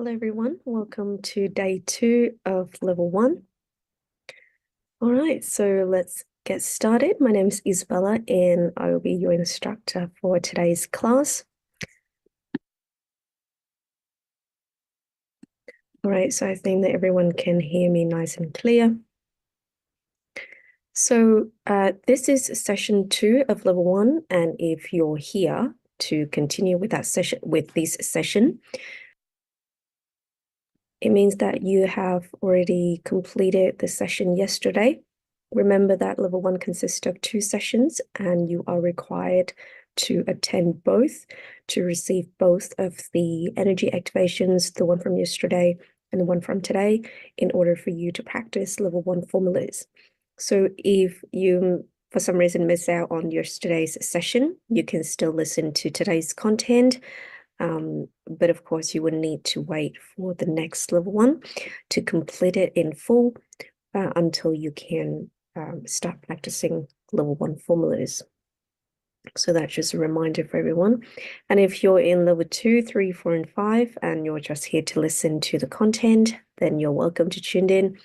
Hello everyone, welcome to day 2 of level 1. All right, so let's get started. My name is Isabella and I will be your instructor for today's class. All right, so I think that everyone can hear me nice and clear. So this is session 2 of level 1, and if you're here to continue with that session, with this session, it means that you have already completed the session yesterday. Remember that level 1 consists of 2 sessions and you are required to attend both to receive both of the energy activations, the one from yesterday and the one from today, in order for you to practice level 1 formulas. So if you, for some reason, miss out on yesterday's session, you can still listen to today's content. But of course, you would need to wait for the next level 1 to complete it in full until you can start practicing level 1 formulas. So that's just a reminder for everyone. And if you're in level 2, 3, 4, and 5, and you're just here to listen to the content, then you're welcome to tune in.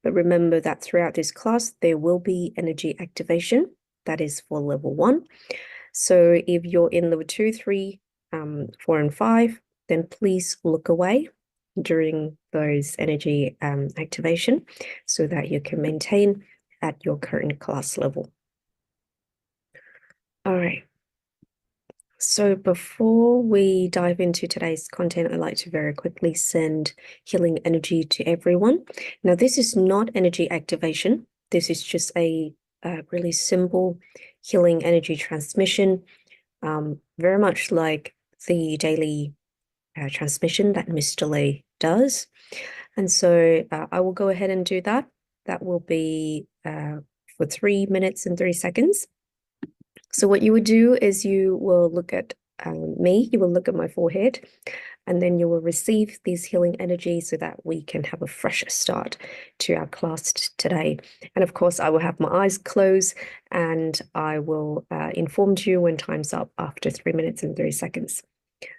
But remember that throughout this class, there will be energy activation. That is for level 1. So if you're in level 2, 3, 4, and 5, then please look away during those energy activation so that you can maintain at your current class level. All right. So before we dive into today's content, I'd like to very quickly send healing energy to everyone. Now, this is not energy activation. This is just a really simple healing energy transmission, very much like the daily transmission that Mr. Lee does. And so I will go ahead and do that. That will be for 3 minutes and 3 seconds. So what you would do is you will look at me, you will look at my forehead, and then you will receive these healing energies so that we can have a fresh start to our class today. And of course, I will have my eyes closed and I will inform you when time's up after 3 minutes and 3 seconds.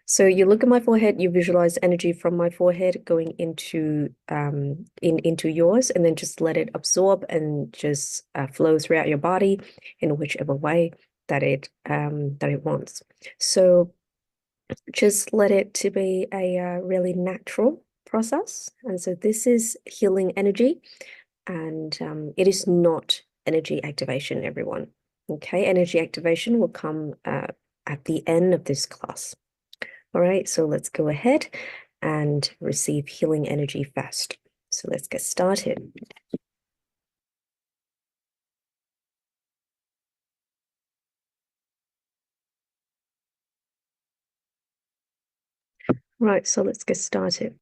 So you look at my forehead, you visualize energy from my forehead going into yours, and then just let it absorb and just flow throughout your body in whichever way that it wants. So just let it to be a really natural process. And so this is healing energy, and it is not energy activation, everyone. Okay, energy activation will come at the end of this class. All right, so let's go ahead and receive healing energy first. So let's get started. Right, so let's get started.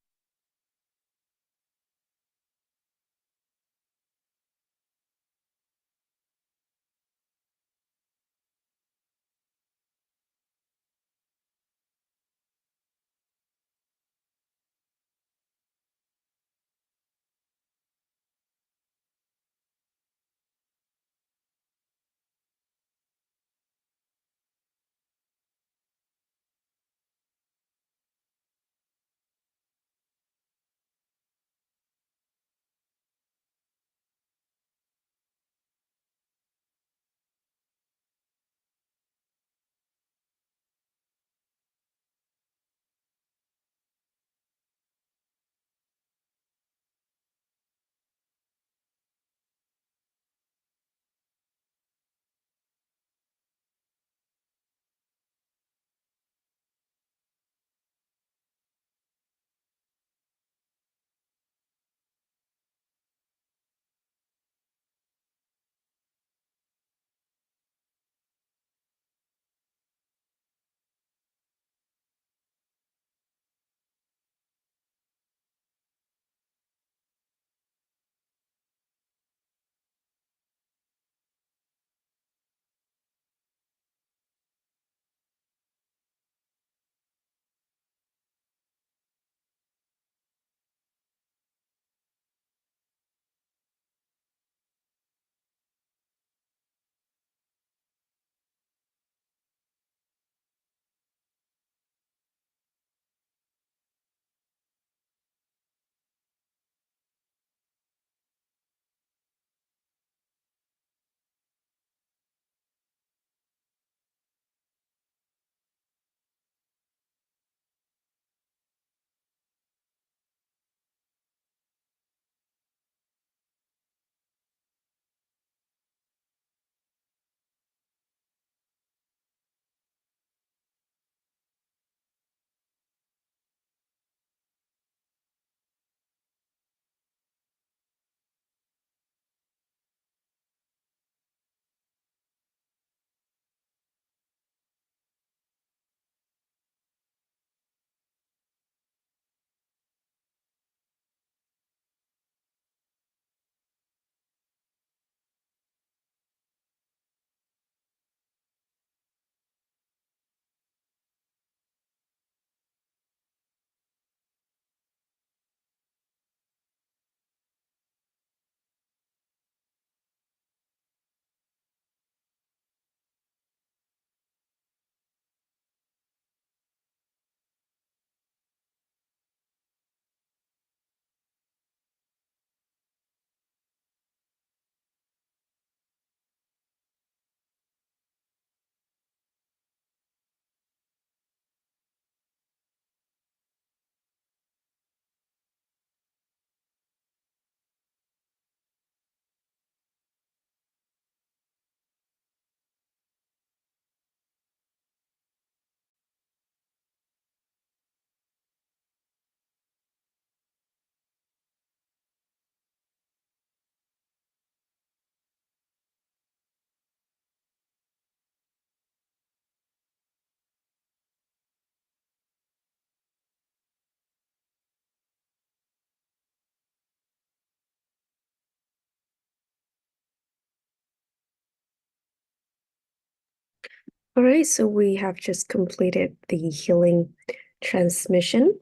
All right, so we have just completed the healing transmission.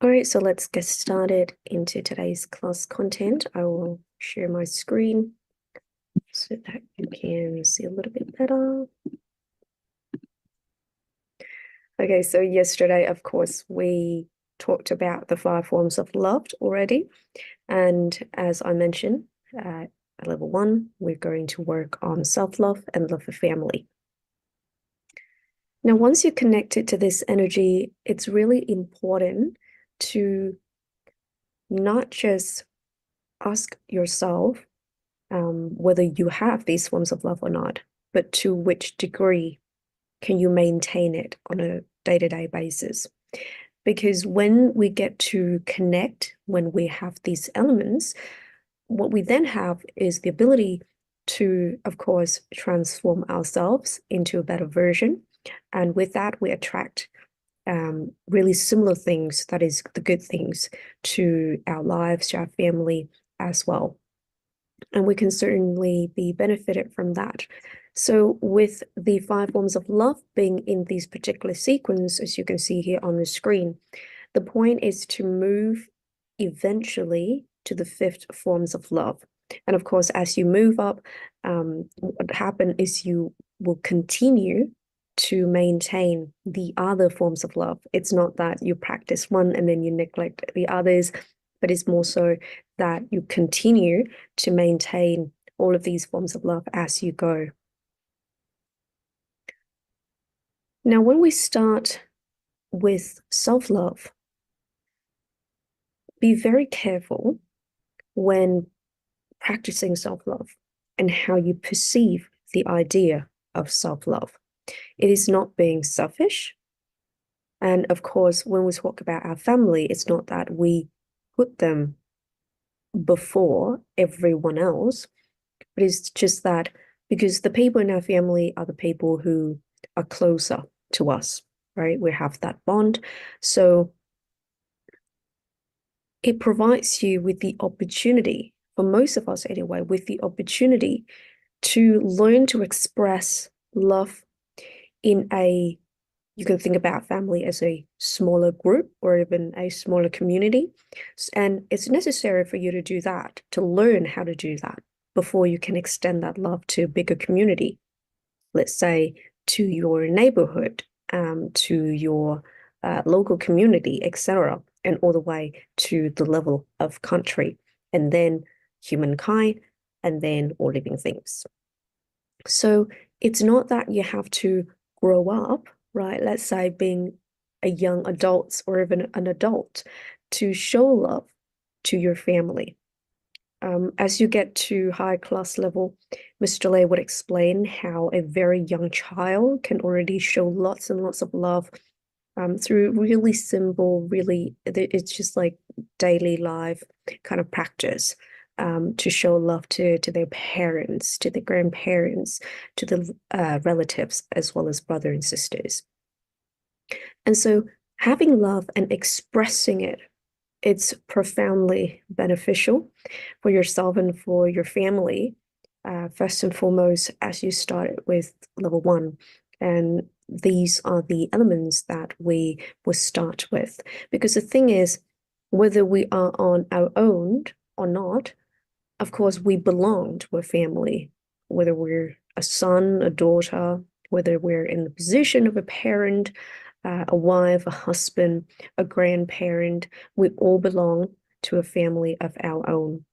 All right, so let's get started into today's class content. I will share my screen so that you can see a little bit better. Okay, so yesterday, of course, we talked about the 5 forms of love already. And as I mentioned, at level 1, we're going to work on self-love and love for family. Now, once you're connected to this energy, it's really important to not just ask yourself whether you have these forms of love or not, but to which degree can you maintain it on a day-to-day basis? Because when we get to connect, when we have these elements, what we then have is the ability to, of course, transform ourselves into a better version. And with that, we attract really similar things, that is the good things, to our lives, to our family as well. And we can certainly be benefited from that. So with the 5 forms of love being in these particular sequence, as you can see here on the screen, the point is to move eventually to the 5th forms of love. And of course, as you move up, what happens is you will continue to maintain the other forms of love. It's not that you practice one and then you neglect the others, but it's more so that you continue to maintain all of these forms of love as you go. Now, when we start with self-love, be very careful when practicing self-love and how you perceive the idea of self-love. It is not being selfish. And of course, when we talk about our family, it's not that we put them before everyone else, but it's just that because the people in our family are the people who are closer to us, right? We have that bond. So it provides you with the opportunity, for most of us anyway, with the opportunity to learn to express love in a, you can think about family as a smaller group or even a smaller community. And it's necessary for you to do that, to learn how to do that before you can extend that love to a bigger community. Let's say to your neighborhood, to your local community, etc., and all the way to the level of country, and then humankind, and then all living things. So it's not that you have to grow up, right? Let's say being a young adult or even an adult to show love to your family. As you get to high class level, Mr. Lay would explain how a very young child can already show lots and lots of love through really simple, really, it's just like daily life kind of practice to show love to their parents, to their grandparents, to the relatives, as well as brothers and sisters. And so having love and expressing it, it's profoundly beneficial for yourself and for your family, first and foremost, as you started with level 1. And these are the elements that we will start with. Because the thing is, whether we are on our own or not, of course, we belong to a family, whether we're a son, a daughter, whether we're in the position of a parent, a wife, a husband, a grandparent, we all belong to a family of our own.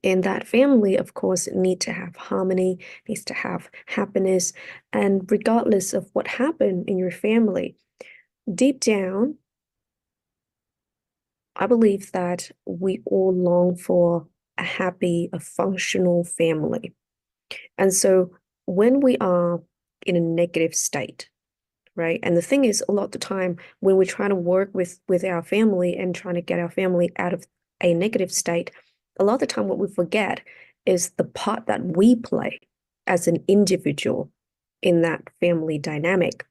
And that family, of course, need to have harmony, needs to have happiness. And regardless of what happened in your family, deep down, I believe that we all long for a happy, a functional family. And so when we are in a negative state, right? And the thing is, a lot of the time when we're trying to work with our family and trying to get our family out of a negative state, a lot of the time what we forget is the part that we play as an individual in that family dynamic.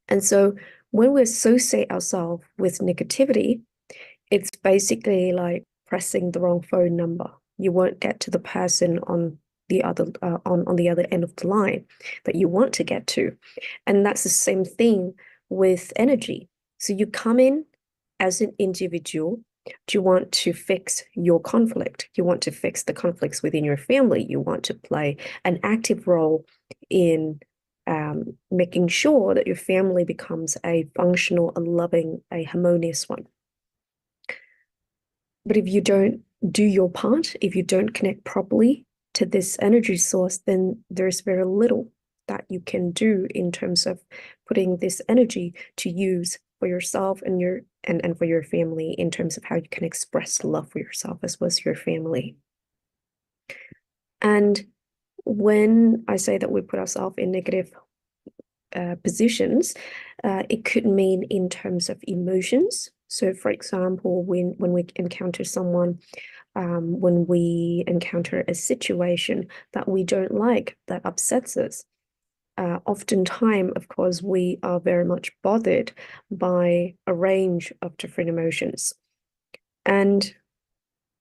And so when we associate ourselves with negativity, it's basically like pressing the wrong phone number. You won't get to the person on the other on the other end of the line that you want to get to. And that's the same thing with energy. So you come in as an individual. Do you want to fix your conflict? You want to fix the conflicts within your family. You want to play an active role in making sure that your family becomes a functional, a loving, a harmonious one. But if you don't do your part, if you don't connect properly to this energy source, then there's very little that you can do in terms of putting this energy to use for yourself and for your family, in terms of how you can express love for yourself as well as your family. And when I say that we put ourselves in negative positions, it could mean in terms of emotions. So, for example, when we encounter someone, when we encounter a situation that we don't like, that upsets us, oftentimes, of course, we are very much bothered by a range of different emotions. And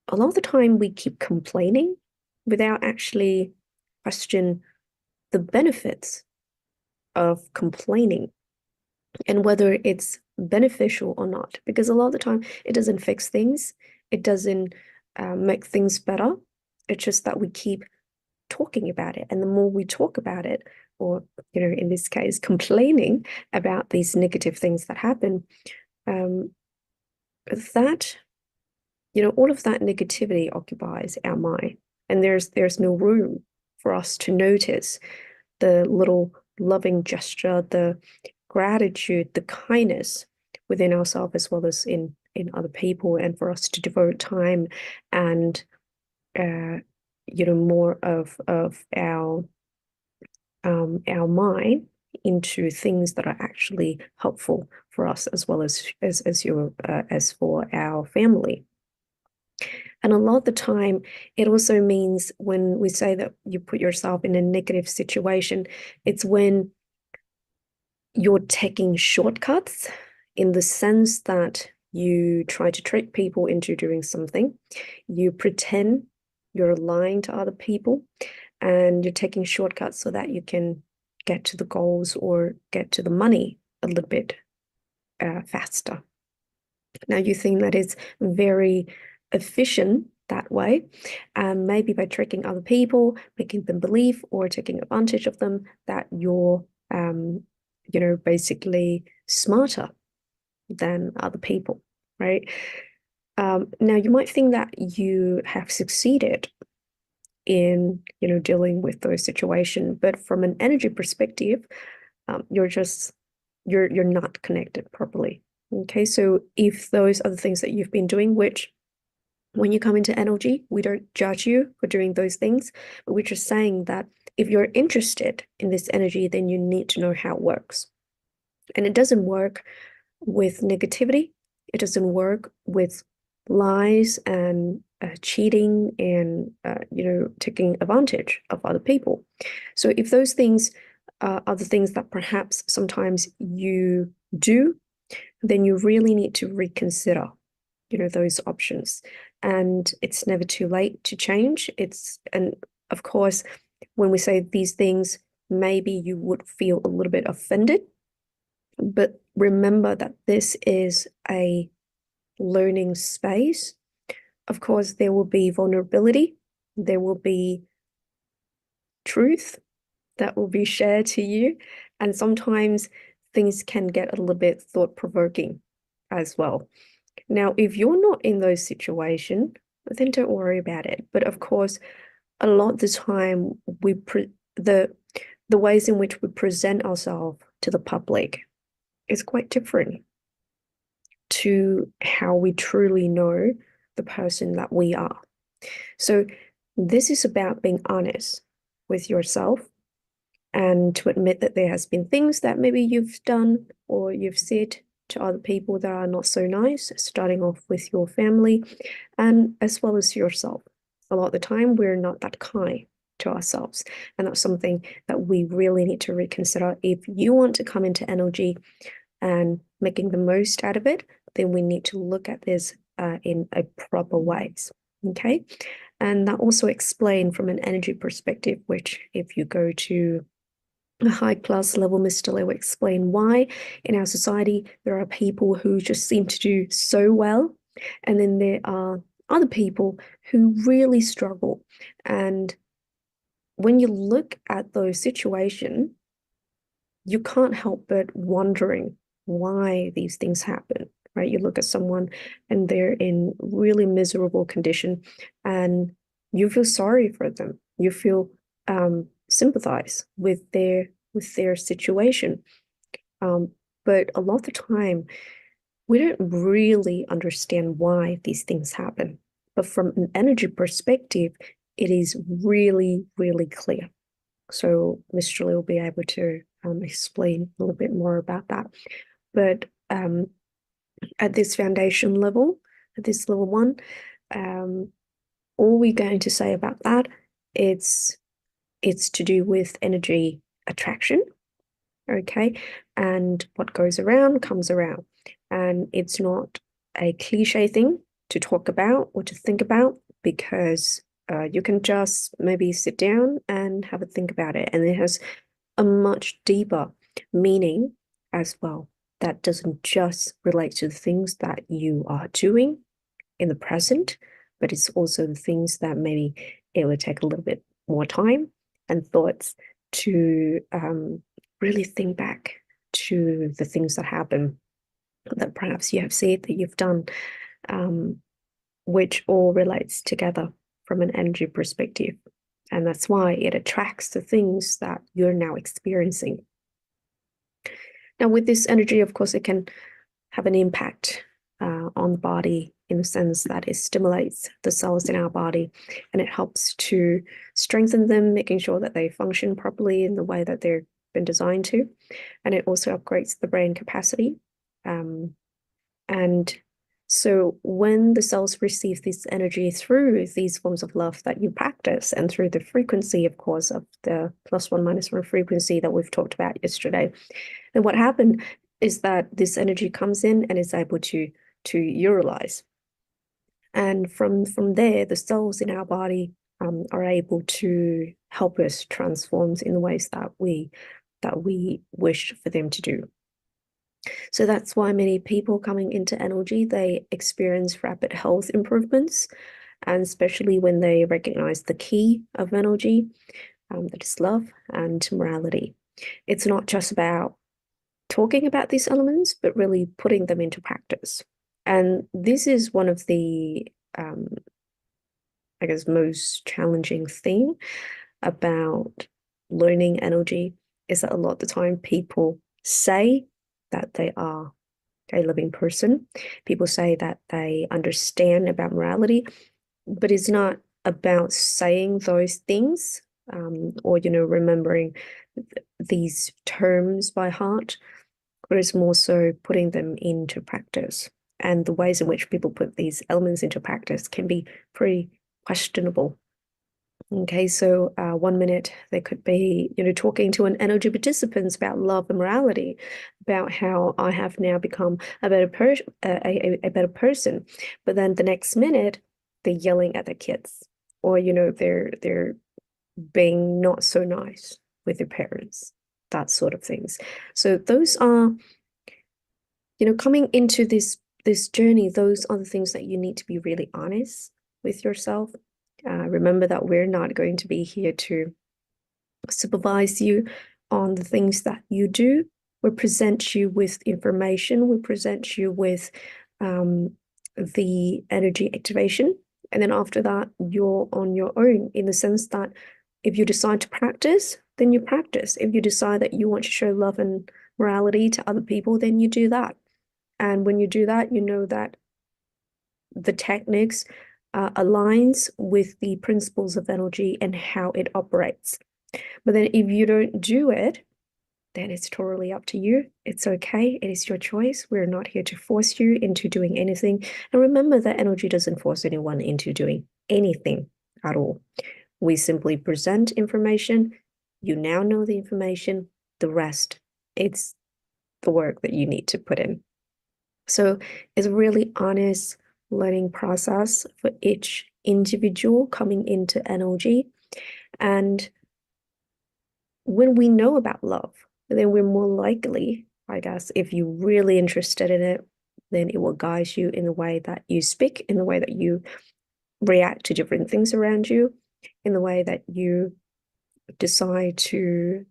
a lot of the time we keep complaining without actually question the benefits of complaining and whether it's beneficial or not. Because a lot of the time it doesn't fix things. It doesn't make things better. It's just that we keep talking about it. And the more we talk about it, or, in this case, complaining about these negative things that happen, that, all of that negativity occupies our mind. And there's no room for us to notice the little loving gesture, the gratitude, the kindness within ourselves as well as in other people, and for us to devote time and more of our mind into things that are actually helpful for us as well as for our family. And a lot of the time, it also means when we say that you put yourself in a negative situation, it's when you're taking shortcuts, in the sense that you try to trick people into doing something. You pretend you're lying to other people, and you're taking shortcuts so that you can get to the goals or get to the money a little bit faster. Now, you think that it's very efficient that way, maybe by tricking other people, making them believe or taking advantage of them, that you're basically smarter than other people, right? Now, you might think that you have succeeded in dealing with those situations, but from an energy perspective, you're not connected properly. Okay, so if those are the things that you've been doing, which when you come into energy, we don't judge you for doing those things, but we're just saying that if you're interested in this energy, then you need to know how it works. And it doesn't work with negativity. It doesn't work with lies and cheating and taking advantage of other people. So if those things are the things that perhaps sometimes you do, then you really need to reconsider those options. And it's never too late to change. And of course, when we say these things, maybe you would feel a little bit offended, but remember that this is a learning space. Of course, there will be vulnerability, there will be truth that will be shared to you, and sometimes things can get a little bit thought-provoking as well. Now, if you're not in those situations, then don't worry about it. But of course, a lot of the time, the ways in which we present ourselves to the public is quite different to how we truly know the person that we are. So this is about being honest with yourself, and to admit that there has been things that maybe you've done or you've said to other people that are not so nice, starting off with your family and as well as yourself. A lot of the time, we're not that kind to ourselves, and that's something that we really need to reconsider. If you want to come into energy and making the most out of it, then we need to look at this in a proper ways. Okay, And that also explained from an energy perspective, which if you go to a high class level, Mr. Lee will explain why in our society there are people who just seem to do so well, and then there are other people who really struggle. And when you look at those situations, you can't help but wondering why these things happen, right? You look at someone and they're in really miserable condition, and you feel sorry for them. You feel sympathize with their situation. But a lot of the time, we don't really understand why these things happen. But from an energy perspective, it is really, really clear. So Mr. Lee will be able to explain a little bit more about that. But at this foundation level, at this level one, all we're going to say about that, it's to do with energy attraction, okay? And what goes around comes around. And it's not a cliche thing to talk about or to think about, because you can just maybe sit down and have a think about it. And it has a much deeper meaning as well, that doesn't just relate to the things that you are doing in the present, but it's also the things that maybe it would take a little bit more time and thoughts to really think back to the things that happen, that perhaps you have said, that you've done, which all relates together from an energy perspective. And that's why it attracts the things that you're now experiencing. Now, with this energy, of course, it can have an impact on the body, in the sense that it stimulates the cells in our body, and it helps to strengthen them, making sure that they function properly in the way that they've been designed to. And it also upgrades the brain capacity. And so when the cells receive this energy through these forms of love that you practice, and through the frequency, of course, of the +1 -1 frequency that we've talked about yesterday, then what happened is that this energy comes in and is able to utilize. And from there, the cells in our body are able to help us transform in the ways that we wish for them to do. So that's why many people coming into energy, they experience rapid health improvements, and especially when they recognize the key of energy, that is love and morality. It's not just about talking about these elements, but really putting them into practice. And this is one of the, I guess, most challenging thing about learning energy, is that a lot of the time people say that they are a living person. People say that they understand about morality, but it's not about saying those things, or, remembering these terms by heart, but it's more so putting them into practice. And the ways in which people put these elements into practice can be pretty questionable. Okay, so 1 minute they could be, talking to an energy participants about love and morality, about how I have now become a better better person. But then the next minute they're yelling at their kids, or they're being not so nice with their parents, that sort of things. So those are, coming into this journey, those are the things that you need to be really honest with yourself. Remember that we're not going to be here to supervise you on the things that you do. We present you with information. We present you with the energy activation. And then after that, you're on your own, in the sense that if you decide to practice, then you practice. If you decide that you want to show love and morality to other people, then you do that. And when you do that, you know that the techniques aligns with the principles of energy and how it operates. But then if you don't do it, then it's totally up to you. It's okay. It is your choice. We're not here to force you into doing anything. And remember that energy doesn't force anyone into doing anything at all. We simply present information. You now know the information. The rest, it's the work that you need to put in. So it's a really honest learning process for each individual coming into NLG. And when we know about love, then we're more likely, I guess, if you're really interested in it, then it will guide you in the way that you speak, in the way that you react to different things around you, in the way that you decide to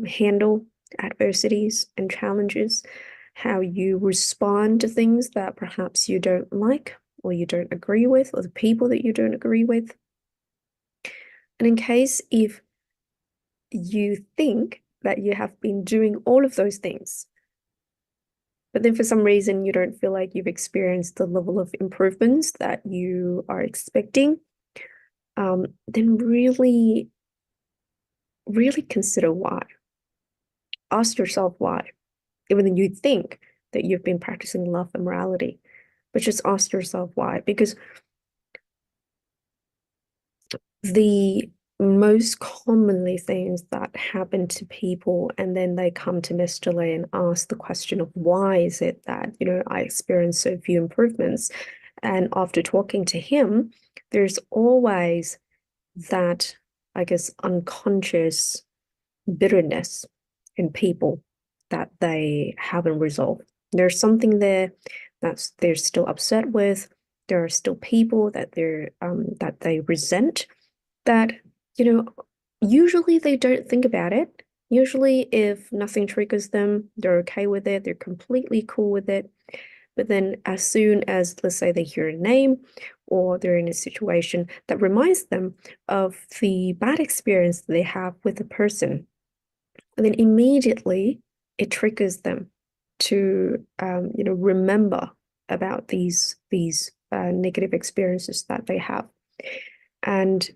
handle adversities and challenges, how you respond to things that perhaps you don't like or you don't agree with, or the people that you don't agree with. And in case if you think that you have been doing all of those things, but then for some reason you don't feel like you've experienced the level of improvements that you are expecting, then really, really consider why. Ask yourself why. Even though you think that you've been practicing love and morality, but just ask yourself why. Because the most commonly things that happen to people, and then they come to Mr. Lay and ask the question of why is it that, I experience so few improvements? And after talking to him, there's always that, I guess, unconscious bitterness in people that they haven't resolved. There's something there that they're still upset with. There are still people that they resent, that, usually they don't think about it. Usually if nothing triggers them, they're okay with it, they're completely cool with it. But then as soon as, let's say, they hear a name or they're in a situation that reminds them of the bad experience they have with the person, and then immediately it triggers them to, remember about these negative experiences that they have. And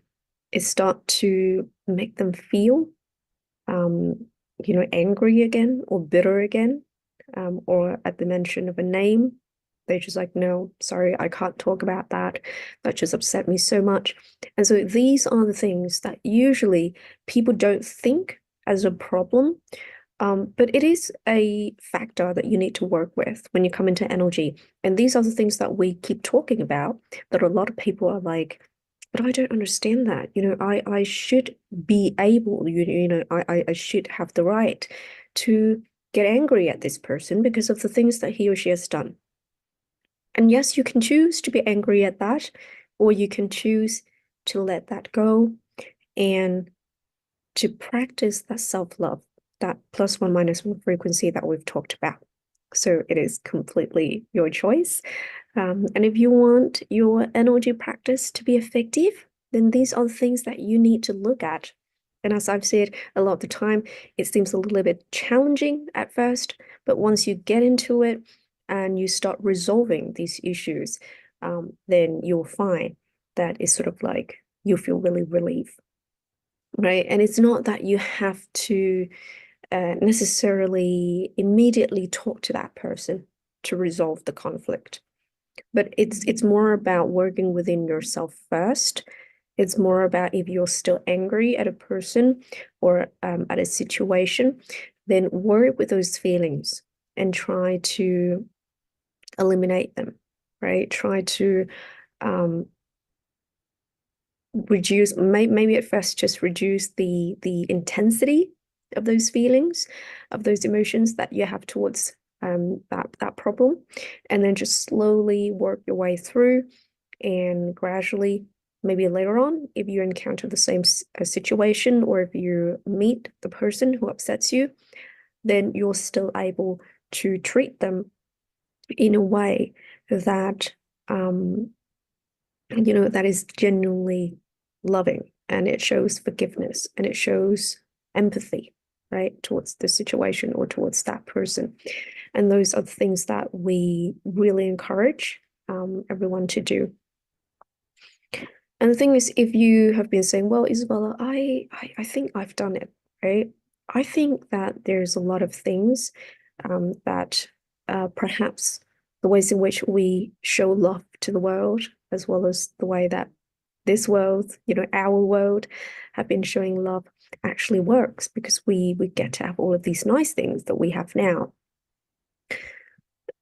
it start to make them feel, angry again or bitter again, or at the mention of a name, they're just like, no, sorry, I can't talk about that. That just upset me so much. And so these are the things that usually people don't think as a problem, but it is a factor that you need to work with when you come into NLG. And these are the things that we keep talking about, that a lot of people are like, but I don't understand that. I should be able, I should have the right to get angry at this person because of the things that he or she has done. And yes, you can choose to be angry at that, or you can choose to let that go and to practice that self-love, that +1 -1 frequency that we've talked about. So it is completely your choice. And if you want your energy practice to be effective, then these are the things that you need to look at. And as I've said, a lot of the time, it seems a little bit challenging at first, but once you get into it and you start resolving these issues, then you'll find that it's sort of like you feel really relief, right? And it's not that you have to necessarily immediately talk to that person to resolve the conflict, but it's more about working within yourself first. It's more about, if you're still angry at a person or at a situation, then work with those feelings and try to eliminate them, right? Try to reduce, maybe at first just reduce the intensity of those feelings, of those emotions that you have towards that problem, and then just slowly work your way through, and gradually, maybe later on, if you encounter the same situation, or if you meet the person who upsets you, then you're still able to treat them in a way that that is genuinely loving, and it shows forgiveness and it shows empathy, right, towards the situation or towards that person. And those are the things that we really encourage everyone to do. And the thing is, if you have been saying, well, Isabella, I think I've done it, right? I think that there's a lot of things that perhaps the ways in which we show love to the world, as well as the way that this world, our world, have been showing love, actually works, because we get to have all of these nice things that we have now,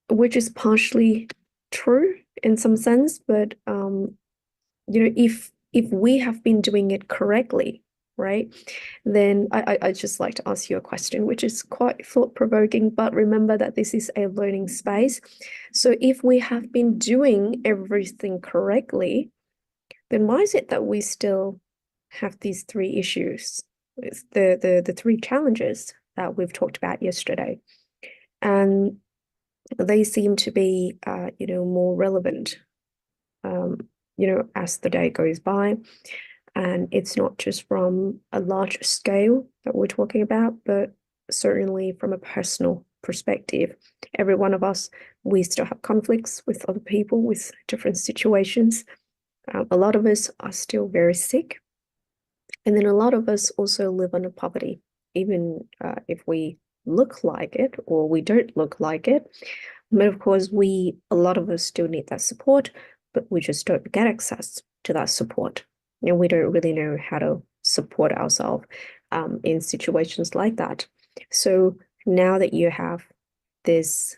which is partially true in some sense, but if we have been doing it correctly, right, then I just like to ask you a question, which is quite thought-provoking, but remember that this is a learning space. So if we have been doing everything correctly, then why is it that we still have these three issues? It's the three challenges that we've talked about yesterday. And they seem to be more relevant as the day goes by. And it's not just from a large scale that we're talking about, but certainly from a personal perspective. Every one of us, we still have conflicts with other people, with different situations. A lot of us are still very sick. And then a lot of us also live under poverty, even if we look like it or we don't look like it. But of course, a lot of us still need that support, but we just don't get access to that support. And we don't really know how to support ourselves in situations like that. So now that you have this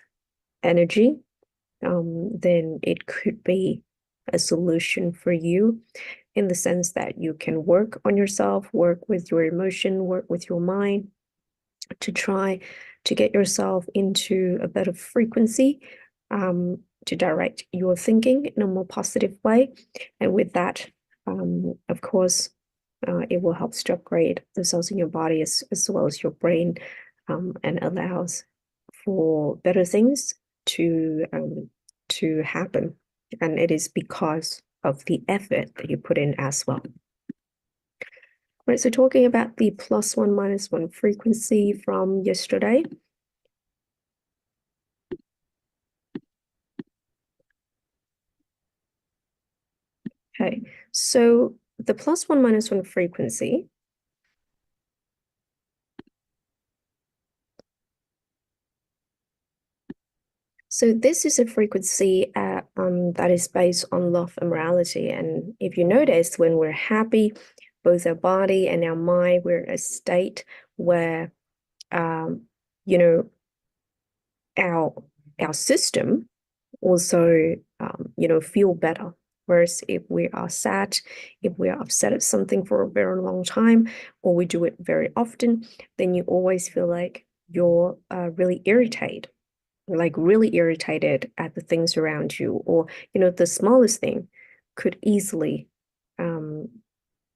energy, then it could be a solution for you in the sense that you can work on yourself, work with your emotion, work with your mind to try to get yourself into a better frequency, to direct your thinking in a more positive way. And with that, of course, it will help to upgrade the cells in your body as well as your brain, and allows for better things to happen. And it is because of the effort that you put in as well. Right, so talking about the +1 -1 frequency from yesterday. Okay, so the +1 -1 frequency, so this is a frequency that is based on love and morality. And if you notice, when we're happy, both our body and our mind, we're in a state where our system also feel better. Whereas if we are sad, if we are upset at something for a very long time, or we do it very often, then you always feel like you're really irritated, like really irritated at the things around you, or the smallest thing could easily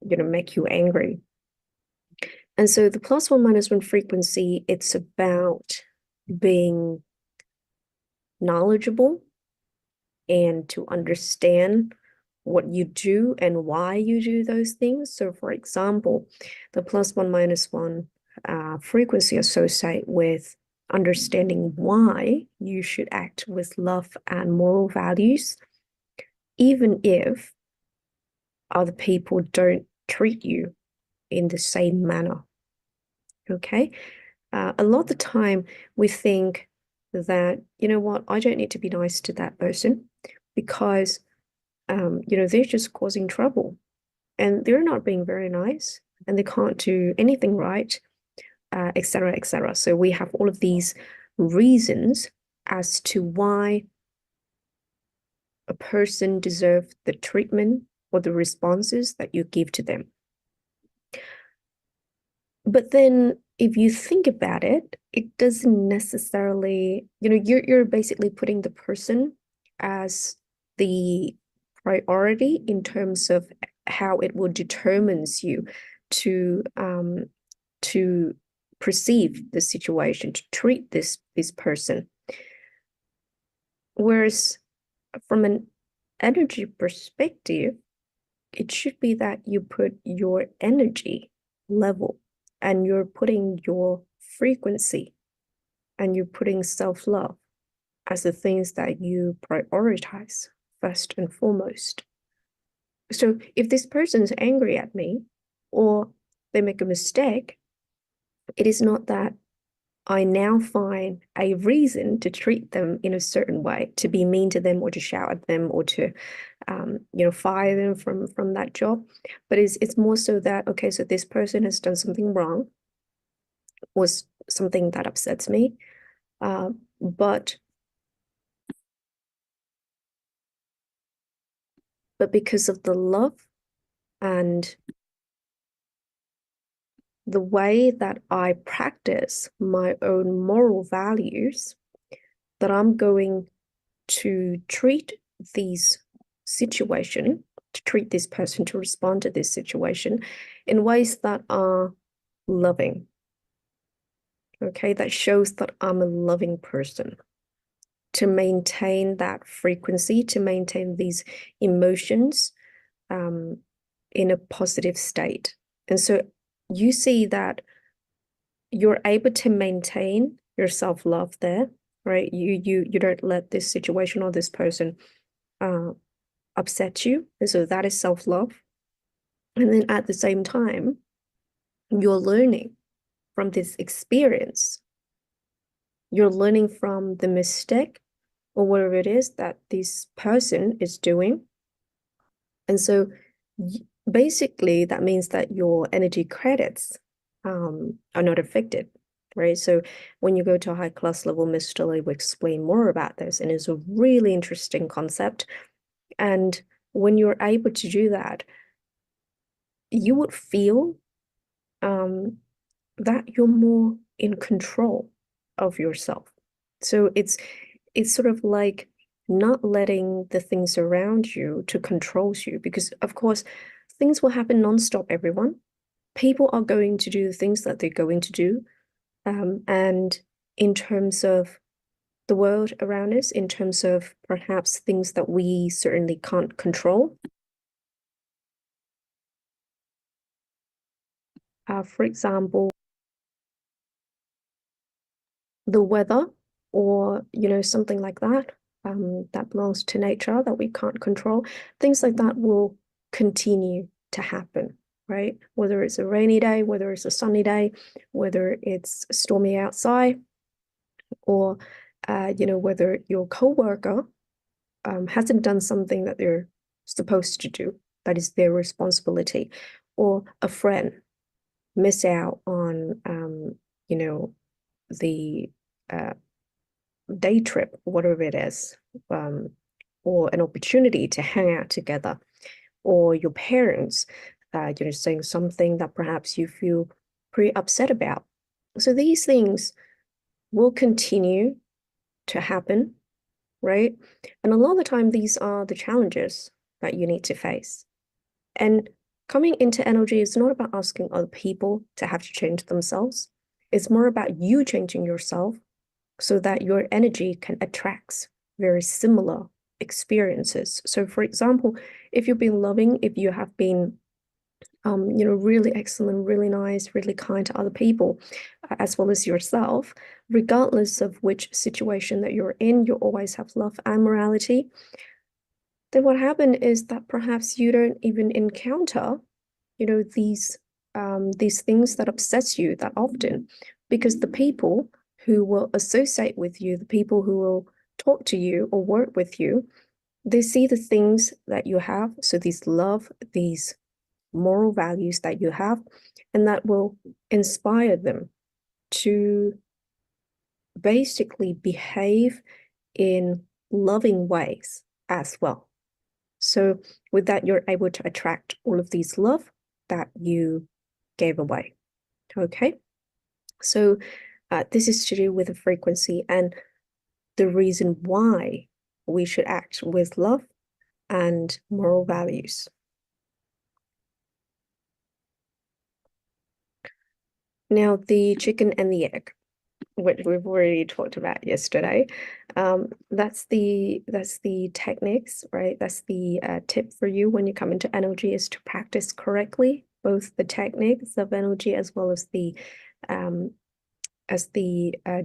make you angry. And so the +1 -1 frequency, it's about being knowledgeable and to understand what you do and why you do those things. So for example, the +1 -1 frequency associate with understanding why you should act with love and moral values, even if other people don't treat you in the same manner. Okay? A lot of the time we think that, you know what, I don't need to be nice to that person because, they're just causing trouble and they're not being very nice and they can't do anything right, etc., etc. So we have all of these reasons as to why a person deserves the treatment or the responses that you give to them. But then if you think about it, it doesn't necessarily, you're basically putting the person as the priority in terms of how it will determines you to perceive the situation, to treat this person. Whereas from an energy perspective, it should be that you put your energy level and you're putting your frequency and you're putting self-love as the things that you prioritize first and foremost. So if this person's angry at me or they make a mistake, it is not that I now find a reason to treat them in a certain way, to be mean to them or to shout at them or to fire them from that job. But it's more so that, okay, so this person has done something wrong, was something that upsets me, but but because of the love and the way that I practice my own moral values, that I'm going to treat these situation, to treat this person, to respond to this situation in ways that are loving. Okay, that shows that I'm a loving person. To maintain that frequency, to maintain these emotions in a positive state. And so you see that you're able to maintain your self-love there, right? You don't let this situation or this person upset you. And so that is self-love. And then at the same time, you're learning from this experience. You're learning from the mistake or whatever it is that this person is doing. And so basically that means that your energy credits are not affected, right? So when you go to a high class level, Mr. Lee will explain more about this, and it's a really interesting concept. And when you're able to do that, you would feel that you're more in control of yourself. So it's sort of like not letting the things around you to control you, because of course things will happen nonstop, everyone. People are going to do the things that they're going to do. And in terms of the world around us, in terms of perhaps things that we certainly can't control, for example, the weather, or something like that, that belongs to nature that we can't control, things like that will continue to happen, right? Whether it's a rainy day, whether it's a sunny day, whether it's stormy outside, or whether your coworker hasn't done something that they're supposed to do, that is their responsibility, or a friend miss out on the day trip, whatever it is, or an opportunity to hang out together, or your parents, saying something that perhaps you feel pretty upset about. So these things will continue to happen, right? And a lot of the time, these are the challenges that you need to face. And coming into energy is not about asking other people to have to change themselves. It's more about you changing yourself so that your energy can attract very similar experiences. So for example, if you've been loving, if you have been really excellent, really nice, really kind to other people, as well as yourself, regardless of which situation that you're in, you always have love and morality. Then what happened is that perhaps you don't even encounter, these things that upsets you that often, because the people who will associate with you, the people who will talk to you or work with you, they see the things that you have. So these love, these moral values that you have, and that will inspire them to basically behave in loving ways as well. So with that, you're able to attract all of these love that you gave away. Okay. So this is to do with the frequency and the reason why we should act with love and moral values. Now, the chicken and the egg, which we've already talked about yesterday, that's the techniques, right? That's the tip for you when you come into energy, is to practice correctly both the techniques of energy as well as the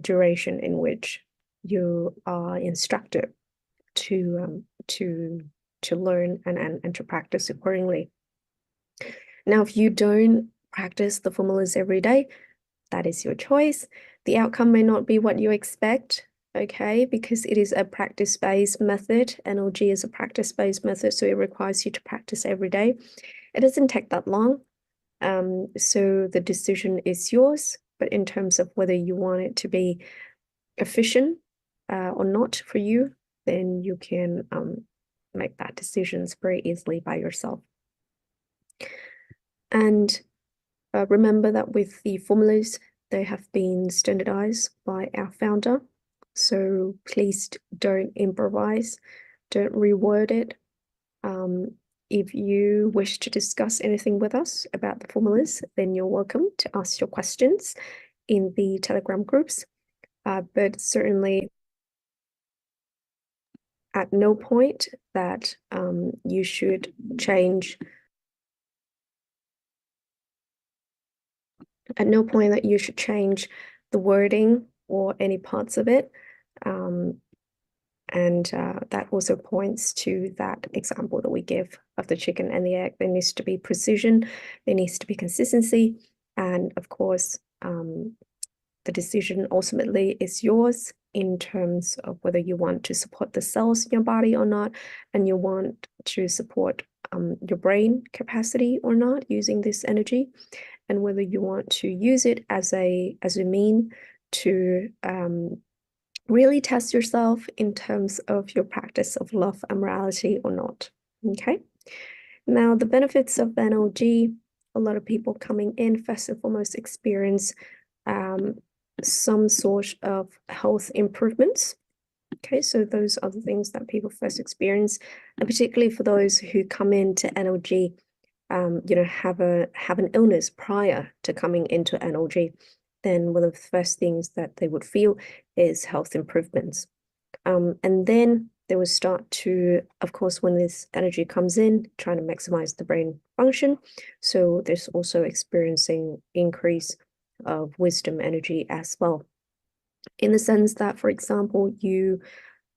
duration in which you are instructed to learn and to practice accordingly. Now, if you don't practice the formulas every day, that is your choice. The outcome may not be what you expect, okay, because it is a practice-based method. NLG is a practice-based method, so it requires you to practice every day. It doesn't take that long, so the decision is yours. But in terms of whether you want it to be efficient or not for you, then you can make that decisions very easily by yourself. And remember that with the formulas, they have been standardized by our founder. So please don't improvise, don't reword it. If you wish to discuss anything with us about the formulas, then you're welcome to ask your questions in the Telegram groups. But certainly at no point that you should change, at no point that you should change the wording or any parts of it. And that also points to that example that we give of the chicken and the egg. There needs to be precision, there needs to be consistency, and of course, the decision ultimately is yours in terms of whether you want to support the cells in your body or not, and you want to support your brain capacity or not using this energy, and whether you want to use it as a mean to really test yourself in terms of your practice of love and morality or not. Okay. Now, the benefits of NLG, a lot of people coming in, first and foremost, experience some sort of health improvements. Okay, so those are the things that people first experience, and particularly for those who come into NLG, have an illness prior to coming into NLG, then one of the first things that they would feel is health improvements. And then they will start to, of course, when this energy comes in, trying to maximize the brain function. So there's also experiencing increase of wisdom energy as well. In the sense that, for example, you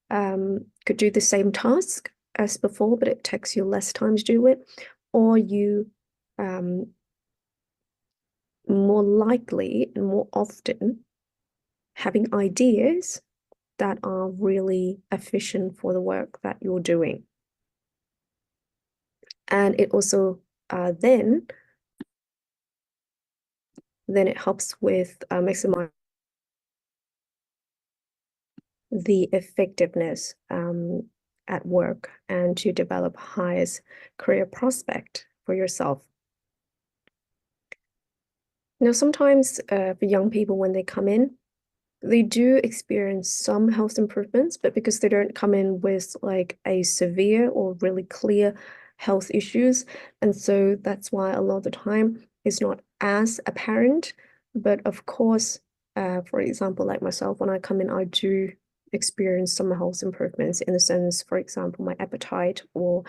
could do the same task as before, but it takes you less time to do it, or you more likely and more often having ideas that are really efficient for the work that you're doing. And it also then it helps with maximizing the effectiveness at work and to develop highest career prospect for yourself. Now, sometimes for young people, when they come in, they do experience some health improvements, but because they don't come in with like a severe or really clear health issues, and so that's why a lot of the time it's not as apparent. But of course, for example, like myself, when I come in, I do experience some health improvements in the sense, for example, my appetite or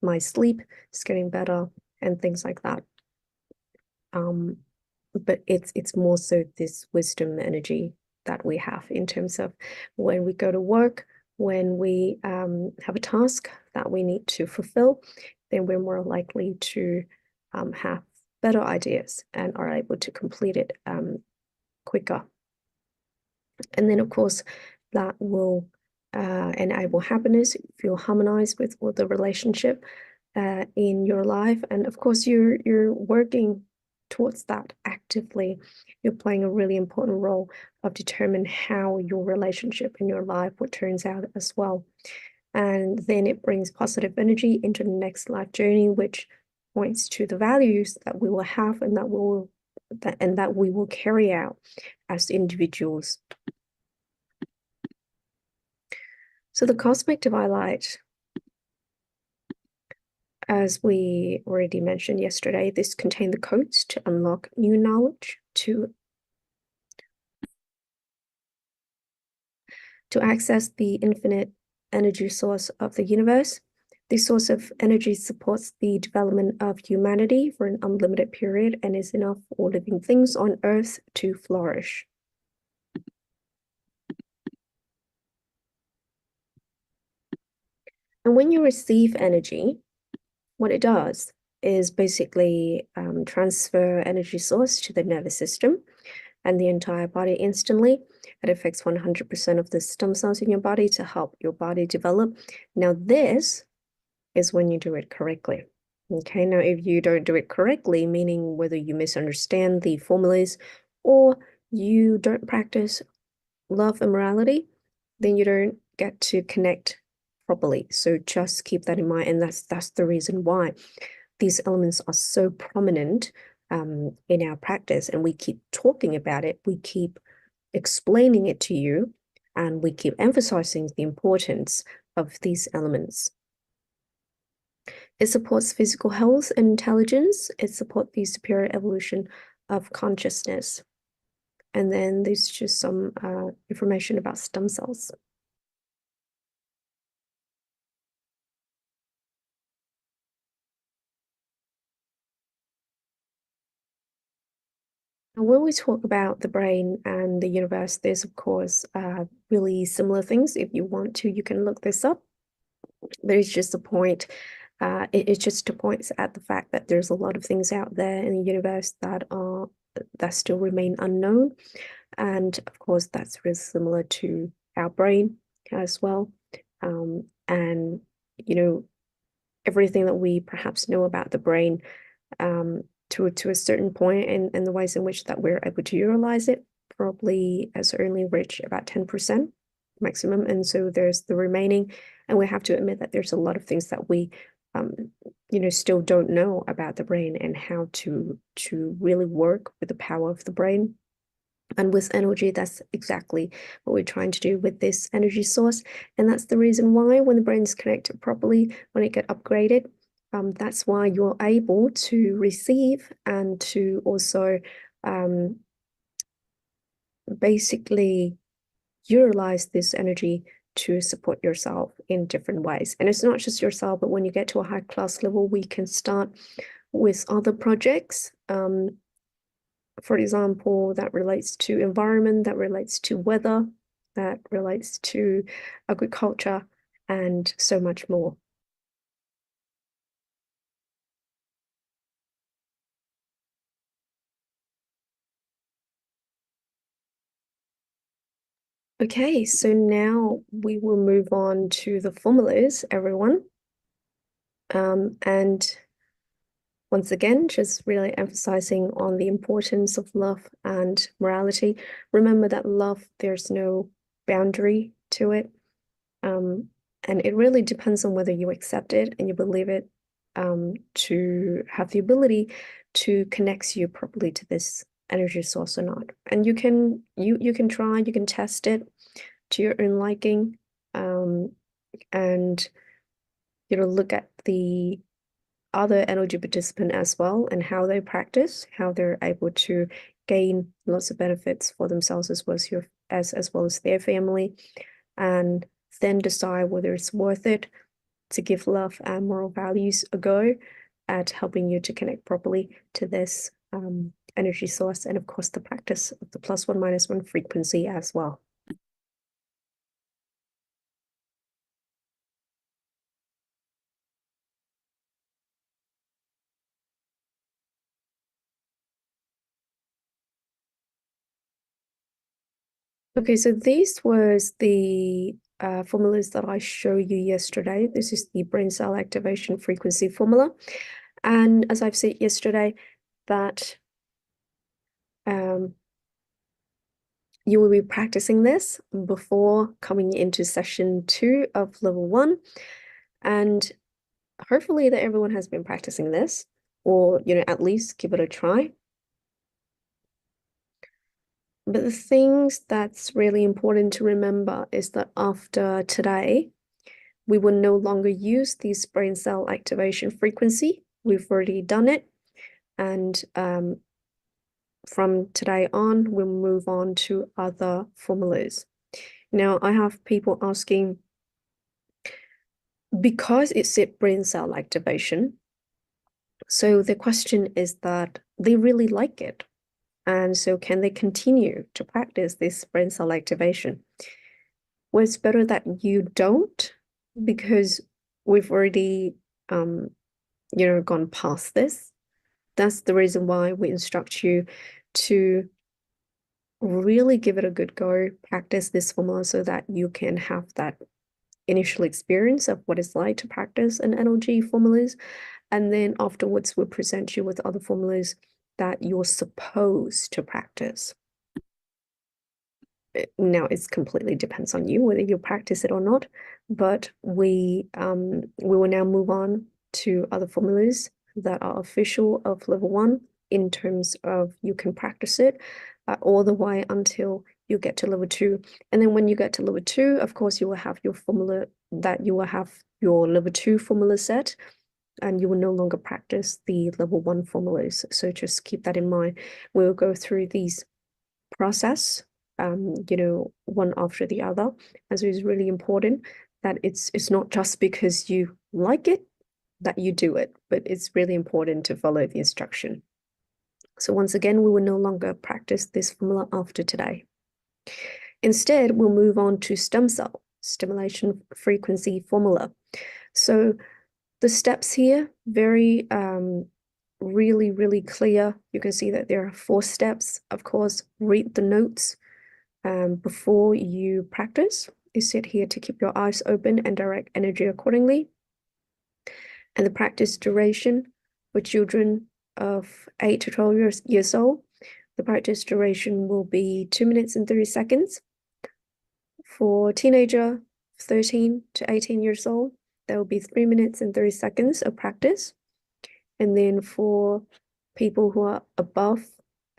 my sleep is getting better and things like that. But it's more so this wisdom energy that we have in terms of when we go to work, when we have a task that we need to fulfill, then we're more likely to have better ideas and are able to complete it quicker. And then, of course, that will enable happiness, feel harmonized with the relationship in your life. And of course, you're working towards that actively. You're playing a really important role of determining how your relationship in your life what turns out as well. And then it brings positive energy into the next life journey, which points to the values that we will have and that we will carry out as individuals. So the cosmic divine light, as we already mentioned yesterday, this contains the codes to unlock new knowledge, to access the infinite energy source of the universe. This source of energy supports the development of humanity for an unlimited period and is enough for living things on Earth to flourish. And when you receive energy, what it does is basically transfer energy source to the nervous system and the entire body instantly. It affects 100% of the stem cells in your body to help your body develop. Now, this is when you do it correctly. Okay, now if you don't do it correctly, meaning whether you misunderstand the formulas or you don't practice love and morality, then you don't get to connect properly. So just keep that in mind, and that's the reason why these elements are so prominent in our practice, and we keep talking about it, we keep explaining it to you, and we keep emphasizing the importance of these elements. It supports physical health and intelligence. It supports the superior evolution of consciousness. And then there's just some information about stem cells. When we talk about the brain and the universe, there's of course really similar things. If you want to, you can look this up. There's just a point, it just points at the fact that there's a lot of things out there in the universe that still remain unknown. And of course, that's really similar to our brain as well. And, you know, everything that we perhaps know about the brain to a certain point, and the ways in which that we're able to utilize it probably has only reached about 10% maximum. And so there's the remaining, and we have to admit that there's a lot of things that we still don't know about the brain and how to really work with the power of the brain. And with energy, that's exactly what we're trying to do with this energy source. And that's the reason why when the brain is connected properly, when it gets upgraded, that's why you're able to receive and to also basically utilize this energy to support yourself in different ways. And it's not just yourself, but when you get to a high class level, we can start with other projects. For example, that relates to environment, that relates to weather, that relates to agriculture, and so much more. Okay, so now we will move on to the formulas, everyone. And once again, just really emphasizing on the importance of love and morality. Remember that love, there's no boundary to it. And it really depends on whether you accept it and you believe it, to have the ability to connect you properly to this energy source or not. And you can try, you can test it to your own liking, and look at the other energy participant as well and how they practice, how they're able to gain lots of benefits for themselves as well as their family, and then decide whether it's worth it to give love and moral values a go at helping you to connect properly to this energy source, and of course the practice of the +1 -1 frequency as well. Okay, so this was the formulas that I showed you yesterday. This is the brain cell activation frequency formula. And as I've said yesterday, that you will be practicing this before coming into session 2 of level 1. And hopefully that everyone has been practicing this, or, at least give it a try. But the things that's really important to remember is that after today, we will no longer use this brain cell activation frequency. We've already done it. And from today on, we'll move on to other formulas. Now, I have people asking, because it said brain cell activation, so the question is that they really like it. And so can they continue to practice this brain cell activation? Well, it's better that you don't, because we've already, gone past this. That's the reason why we instruct you to really give it a good go, practice this formula so that you can have that initial experience of what it's like to practice an NLG formulas. And then afterwards, we'll present you with other formulas that you're supposed to practice. Now it completely depends on you whether you practice it or not, but we will now move on to other formulas that are official of level 1 in terms of you can practice it all the way until you get to level 2. And then when you get to level 2, of course, you will have your formula, that you will have your level 2 formula set, and you will no longer practice the level 1 formulas. So just keep that in mind. We'll go through these process, one after the other. And so it's really important that it's not just because you like it that you do it, but it's really important to follow the instruction. So once again, we will no longer practice this formula after today. Instead, we'll move on to stem cell stimulation frequency formula. So the steps here, very really clear. You can see that there are 4 steps. Of course, read the notes before you practice. Is set here to keep your eyes open and direct energy accordingly. And the practice duration for children of 8 to 12 years old, the practice duration will be 2 minutes and 30 seconds. For teenager 13 to 18 years old, there will be 3 minutes and 30 seconds of practice. And then for people who are above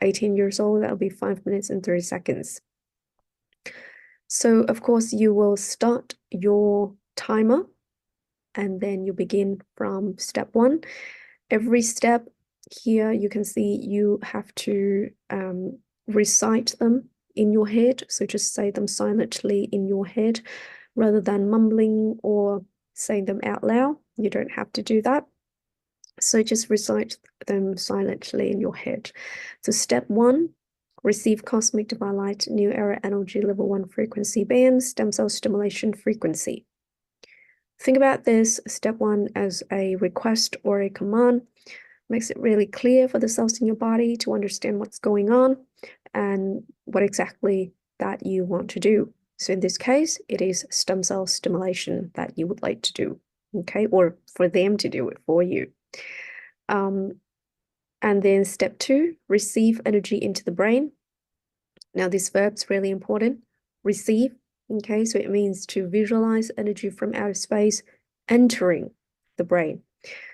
18 years old, that will be 5 minutes and 30 seconds. So of course you will start your timer and then you begin from step 1. Every step here, you can see you have to recite them in your head. So just say them silently in your head rather than mumbling or saying them out loud. You don't have to do that. So just recite them silently in your head. So step 1, receive cosmic divine light, new era energy, level 1 frequency band, stem cell stimulation frequency. Think about this step 1 as a request or a command. Makes it really clear for the cells in your body to understand what's going on and what exactly that you want to do. So in this case, it is stem cell stimulation that you would like to do, okay? Or for them to do it for you. And then step 2, receive energy into the brain. Now this verb's really important, receive, okay? So it means to visualize energy from outer space entering the brain.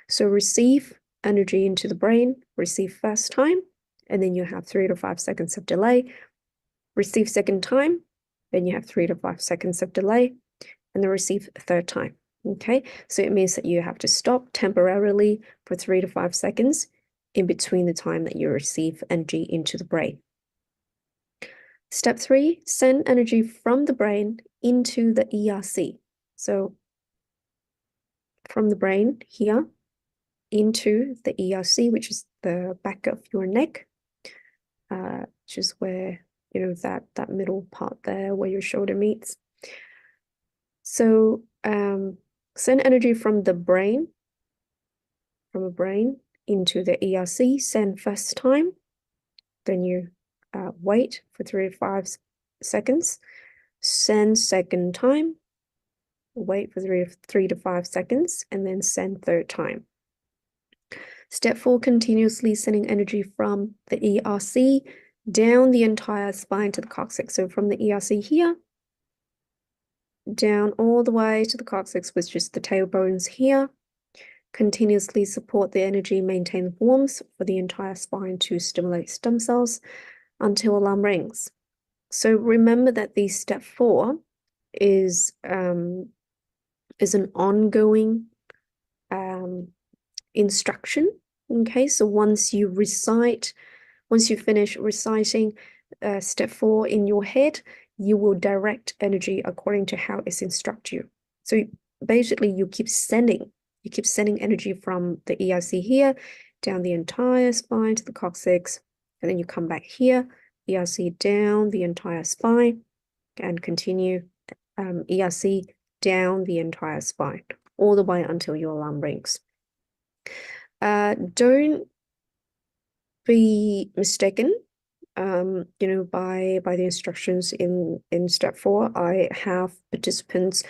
So receive energy into the brain, receive first time, and then you have 3 to 5 seconds of delay. Receive second time, then you have 3 to 5 seconds of delay, and then receive third time. Okay, so it means that you have to stop temporarily for 3 to 5 seconds in between the time that you receive energy into the brain. Step 3, send energy from the brain into the ERC. So from the brain here into the ERC, which is the back of your neck, which is where, that middle part there where your shoulder meets. So send energy from the brain, into the ERC, send first time, then you wait for 3 to 5 seconds, send second time, wait for 3 to 5 seconds, and then send third time. Step 4, continuously sending energy from the ERC down the entire spine to the coccyx. So from the ERC here, down all the way to the coccyx, with just the tailbones here. Continuously support the energy, maintain warmth for the entire spine to stimulate stem cells until alarm rings. So remember that the step 4 is an ongoing instruction. Okay, so once you finish reciting step 4 in your head, you will direct energy according to how it's instruct you. So basically you keep sending energy from the ERC here down the entire spine to the coccyx, and then you come back here, ERC down the entire spine, and continue ERC down the entire spine, all the way until your alarm rings. Don't be mistaken, by the instructions in step 4. I have participants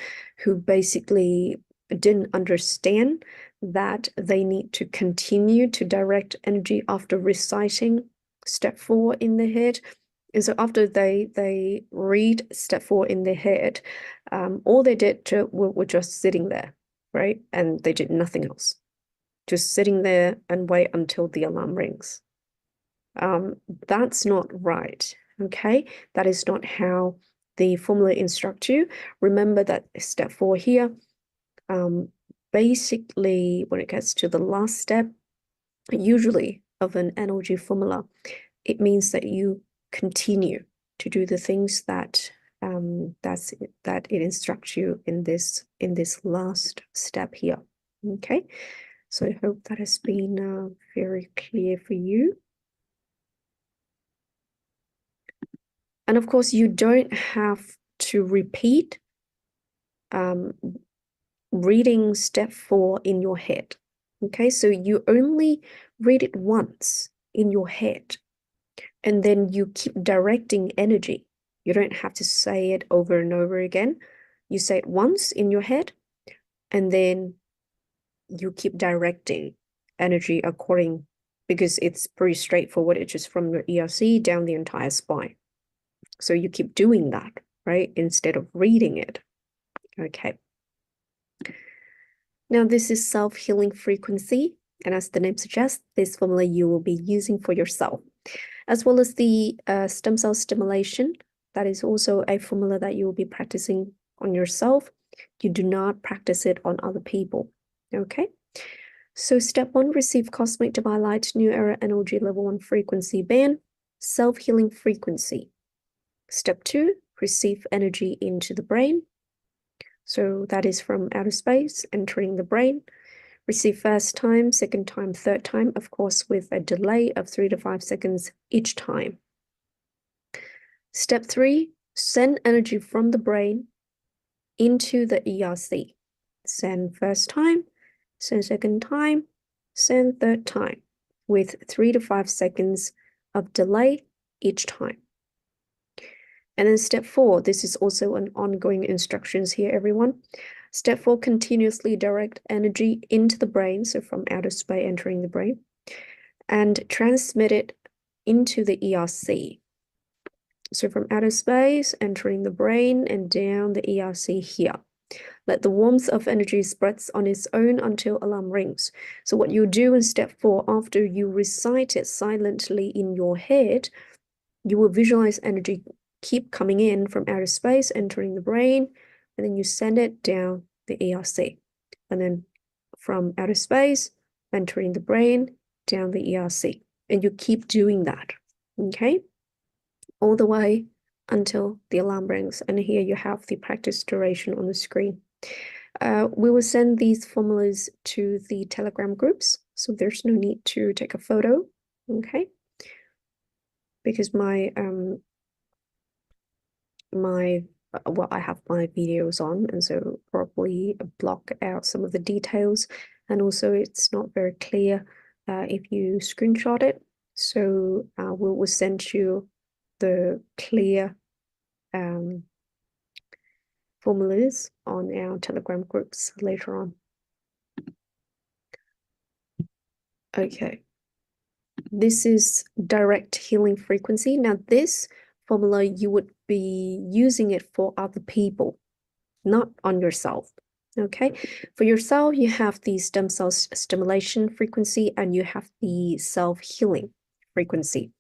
who basically didn't understand that they need to continue to direct energy after reciting step 4 in the head. And so after they read step 4 in their head, all they did were just sitting there, right? And they did nothing else. Just sitting there and wait until the alarm rings. That's not right, okay? That is not how the formula instructs you. Remember that step 4 here, basically when it gets to the last step, usually of an energy formula, it means that you continue to do the things that that it instructs you in this last step here. Okay, so I hope that has been very clear for you. And of course, you don't have to repeat reading step 4 in your head. Okay, so you only read it once in your head, and then you keep directing energy. You don't have to say it over and over again. You say it once in your head, and then you keep directing energy according, because it's pretty straightforward. It's just from your ERC down the entire spine. So you keep doing that, right? Instead of reading it. Okay. Now this is self-healing frequency. And as the name suggests, this formula you will be using for yourself, as well as the stem cell stimulation. That is also a formula that you will be practicing on yourself. You do not practice it on other people. Okay. So step 1, receive cosmic divine light, new era energy level 1 frequency band, self-healing frequency. Step 2, receive energy into the brain. So that is from outer space entering the brain. Receive first time, second time, third time, of course, with a delay of 3 to 5 seconds each time. Step 3, send energy from the brain into the ERC. Send first time, send second time, send third time, with 3 to 5 seconds of delay each time. And then step 4, this is also an ongoing instructions here, everyone. Step 4, continuously direct energy into the brain, so from outer space entering the brain, and transmit it into the ERC. So from outer space entering the brain and down the ERC here. Let the warmth of energy spreads on its own until alarm rings. So what you do in step 4, after you recite it silently in your head, you will visualize energy keep coming in from outer space, entering the brain, and then you send it down the ERC. And then from outer space, entering the brain, down the ERC. And you keep doing that, okay? All the way until the alarm rings. And here you have the practice duration on the screen. We will send these formulas to the Telegram groups, so there's no need to take a photo, okay? Because well, I have my videos on, and so probably block out some of the details, and also it's not very clear if you screenshot it. So we will send you the clear formulas on our Telegram groups later on. Okay, this is direct healing frequency. Now this formula, you would be using it for other people, not on yourself. Okay, for yourself, you have the stem cell stimulation frequency and you have the self-healing frequency.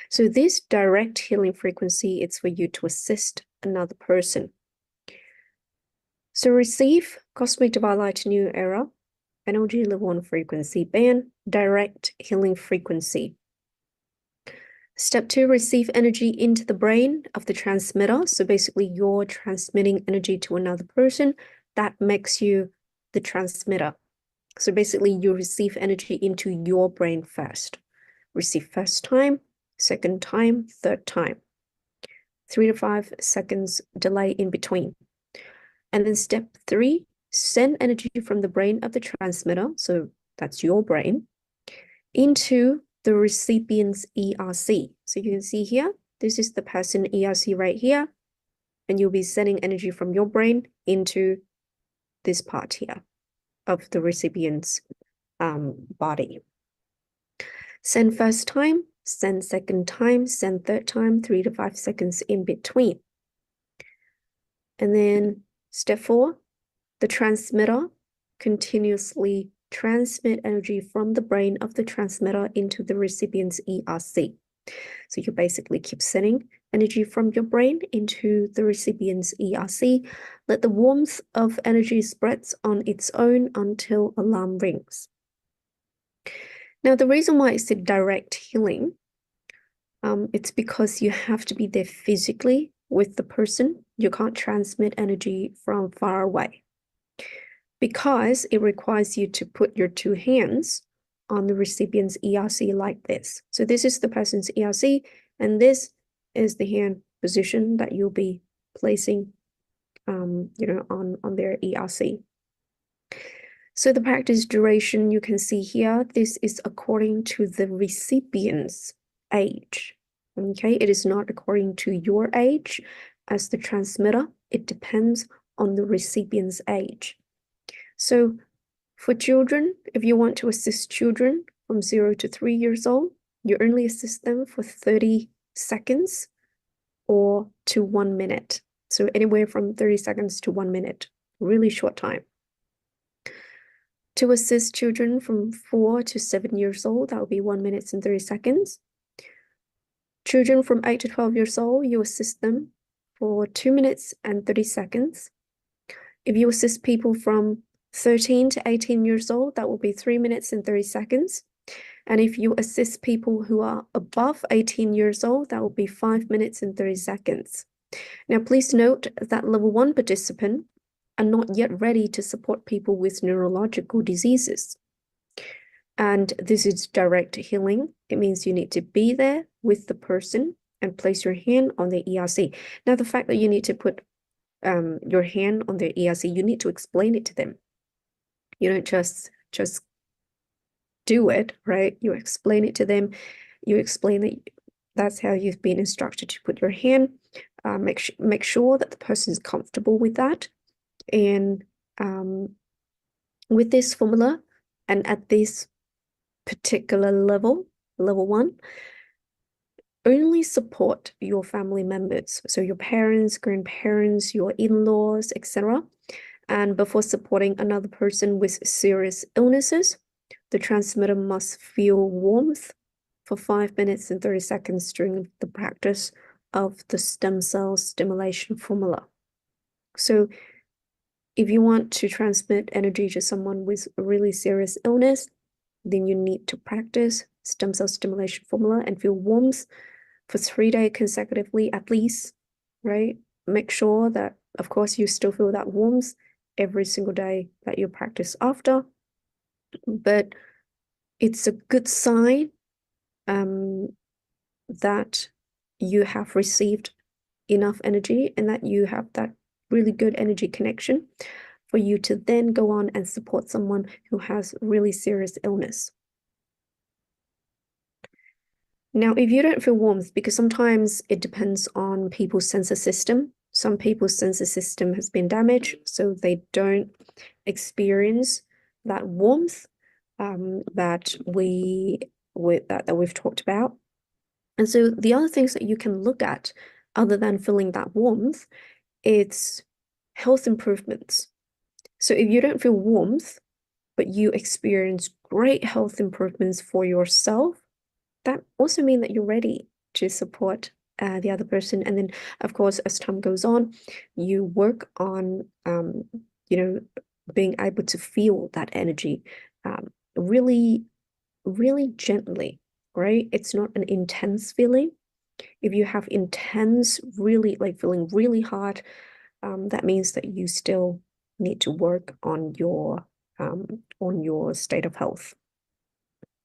So this direct healing frequency, it's for you to assist another person. So receive cosmic divine light new era, energy level 1 frequency band, direct healing frequency. Step 2, receive energy into the brain of the transmitter. So basically you're transmitting energy to another person. That makes you the transmitter. So basically you receive energy into your brain first. Receive first time, second time, third time. 3 to 5 seconds delay in between. And then step 3, send energy from the brain of the transmitter, so that's your brain, into the recipient's ERC. So you can see here, this is the person ERC right here, and you'll be sending energy from your brain into this part here of the recipient's body. Send first time, send second time, send third time, 3 to 5 seconds in between. And then step 4, the transmitter continuously transmit energy from the brain of the transmitter into the recipient's ERC. So you basically keep sending energy from your brain into the recipient's ERC. Let the warmth of energy spreads on its own until alarm rings. Now, the reason why it's a direct healing, it's because you have to be there physically with the person. You can't transmit energy from far away, because it requires you to put your 2 hands on the recipient's ERC like this. So this is the person's ERC, and this is the hand position that you'll be placing, on their ERC. So the practice duration, you can see here, this is according to the recipient's age. Okay, it is not according to your age as the transmitter. It depends on the recipient's age. So for children, if you want to assist children from 0 to 3 years old, you only assist them for 30 seconds or to 1 minute. So anywhere from 30 seconds to 1 minute, really short time. To assist children from 4 to 7 years old, that will be 1 minute and 30 seconds. Children from 8 to 12 years old, you assist them for 2 minutes and 30 seconds. If you assist people from 13 to 18 years old, that will be 3 minutes and 30 seconds. And if you assist people who are above 18 years old, that will be 5 minutes and 30 seconds. Now, please note that level 1 participants are not yet ready to support people with neurological diseases. And this is direct healing. It means you need to be there with the person and place your hand on the ERC. Now, the fact that you need to put your hand on their ERC, you need to explain it to them. You don't just do it, right? You explain it to them. You explain that that's how you've been instructed to put your hand. Make sure that the person is comfortable with that. And with this formula and at this particular level, level 1, only support your family members. So your parents, grandparents, your in-laws, etc. And before supporting another person with serious illnesses, the transmitter must feel warmth for 5 minutes and 30 seconds during the practice of the stem cell stimulation formula. So if you want to transmit energy to someone with a really serious illness, then you need to practice stem cell stimulation formula and feel warmth for 3 days consecutively at least, right? Make sure that, of course, you still feel that warmth every single day that you practice after. But it's a good sign that you have received enough energy and that you have that really good energy connection for you to then go on and support someone who has really serious illness. Now, if you don't feel warmth, because sometimes it depends on people's sensor system. Some people's sensor system has been damaged, so they don't experience that warmth that we've talked about. And so the other things that you can look at, other than feeling that warmth, it's health improvements. So if you don't feel warmth, but you experience great health improvements for yourself, that also means that you're ready to support the other person. And then, of course, as time goes on, you work on, being able to feel that energy really, really gently, right? It's not an intense feeling. If you have intense, really like feeling really hard, that means that you still need to work on your state of health.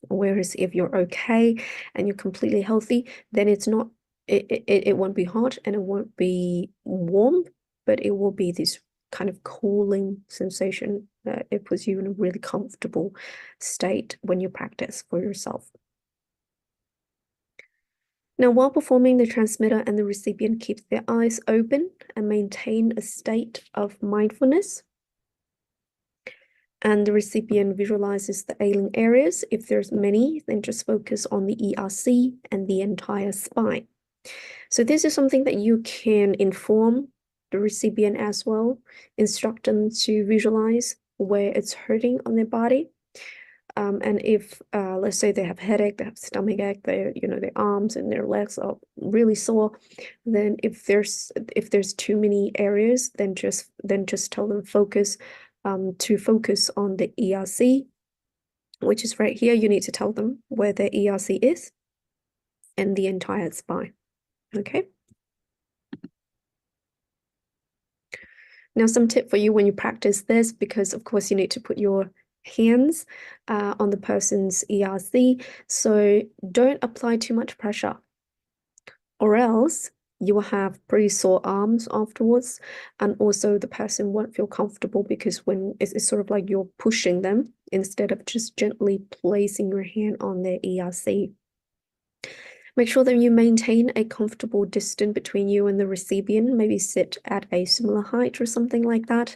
Whereas if you're okay and you're completely healthy, then it won't be hot and it won't be warm, but it will be this kind of cooling sensation that it puts you in a really comfortable state when you practice for yourself. Now, while performing, the transmitter and the recipient keep their eyes open and maintain a state of mindfulness. and the recipient visualizes the ailing areas. If there's many, then just focus on the ERC and the entire spine. So this is something that you can inform the recipient as well, instruct them to visualize where it's hurting on their body. And if, let's say they have headache, they have stomach ache, their arms and their legs are really sore, then if there's too many areas, then just tell them to focus on the ERC, which is right here. You need to tell them where the ERC is and the entire spine. Okay. Now, some tip for you when you practice this, because of course you need to put your hands on the person's ERC. So don't apply too much pressure, or else you will have pretty sore arms afterwards. And also the person won't feel comfortable, because when it's sort of like you're pushing them instead of just gently placing your hand on their ERC. Make sure that you maintain a comfortable distance between you and the recipient. Maybe sit at a similar height or something like that.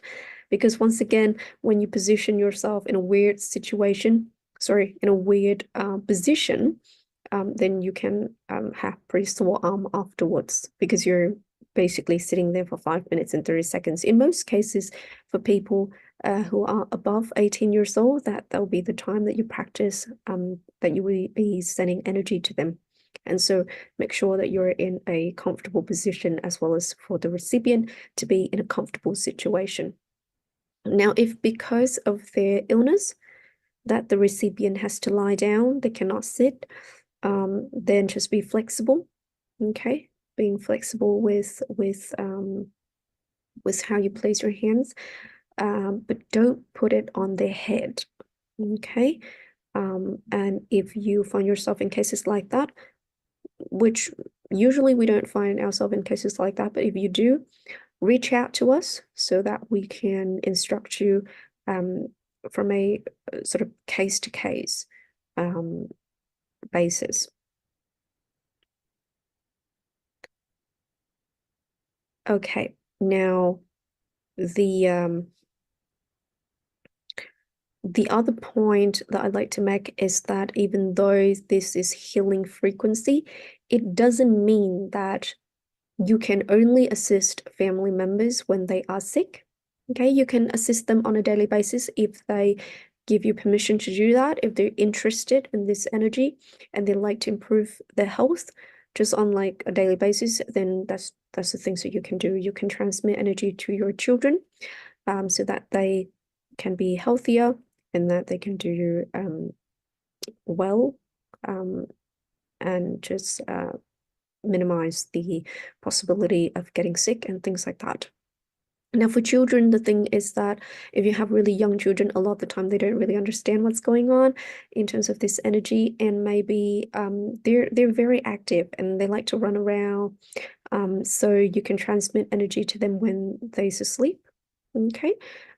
Because once again, when you position yourself in a weird situation, in a weird position, then you can have pretty sore arm afterwards, because you're basically sitting there for 5 minutes and 30 seconds. In most cases, for people who are above 18 years old, that'll be the time that you practice, that you will be sending energy to them. And so make sure that you're in a comfortable position, as well as for the recipient to be in a comfortable situation. Now, if because of their illness that the recipient has to lie down, they cannot sit, then just be flexible. Okay, being flexible with how you place your hands, but don't put it on their head. Okay, and if you find yourself in cases like that, which usually we don't find ourselves in cases like that, but if you do, reach out to us so that we can instruct you from a sort of case-to-case basis. Okay, now the other point that I'd like to make is that even though this is healing frequency, it doesn't mean that you can only assist family members when they are sick. Okay, you can assist them on a daily basis if they give you permission to do that, if they're interested in this energy and they like to improve their health just on like a daily basis, then that's the things that you can do. You can transmit energy to your children so that they can be healthier and that they can do well, and just minimize the possibility of getting sick and things like that. Now, for children, the thing is that if you have really young children, a lot of the time they don't really understand what's going on in terms of this energy, and maybe they're very active and they like to run around. So you can transmit energy to them when they're asleep. Okay,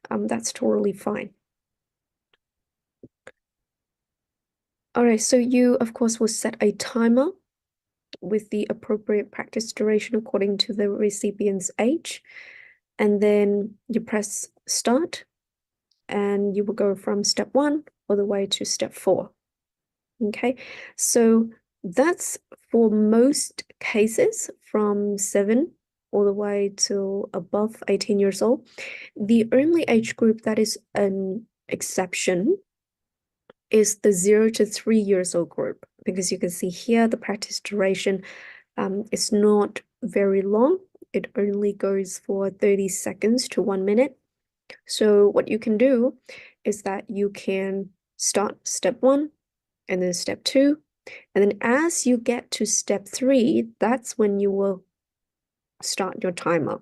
that's totally fine. All right, so you, of course, will set a timer with the appropriate practice duration according to the recipient's age. And then you press start, and you will go from step 1 all the way to step 4. Okay, so that's for most cases from 7 all the way to above 18 years old. The only age group that is an exception is the 0 to 3 years old group, because you can see here the practice duration is not very long. It only goes for 30 seconds to 1 minute. So what you can do is that you can start step 1 and then step 2. And then as you get to step 3, that's when you will start your timer.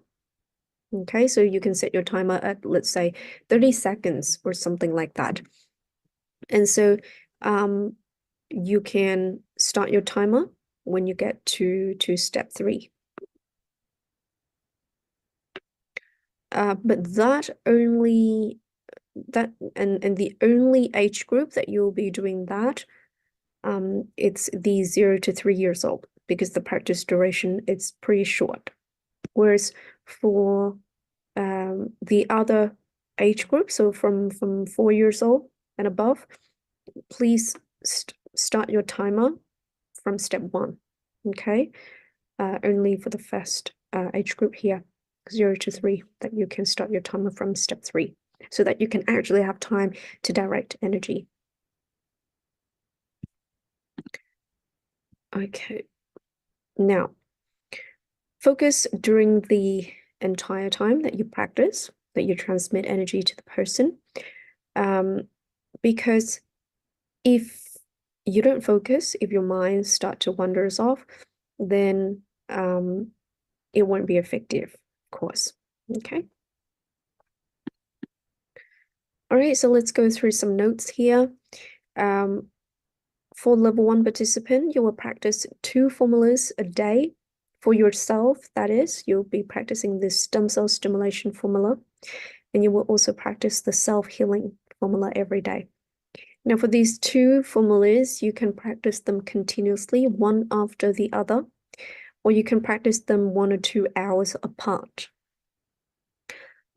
Okay, so you can set your timer at, let's say, 30 seconds or something like that. And so you can start your timer when you get to step 3. But the only age group that you'll be doing that, it's the 0 to 3 years old, because the practice duration is pretty short. Whereas for the other age group, so from 4 years old and above, please start your timer from step 1. Okay, only for the first age group here, 0 to 3, that you can start your timer from step 3, so that you can actually have time to direct energy. Okay, now focus during the entire time that you practice, that you transmit energy to the person, because if you don't focus, if your mind start to wanders off, then it won't be effective, of course. Okay. All right, so let's go through some notes here. For level 1 participant, you will practice 2 formulas a day. For yourself, that is, you'll be practicing the stem cell stimulation formula, and you will also practice the self-healing formula every day. Now, for these 2 formulas, you can practice them continuously, one after the other, or you can practice them 1 or 2 hours apart.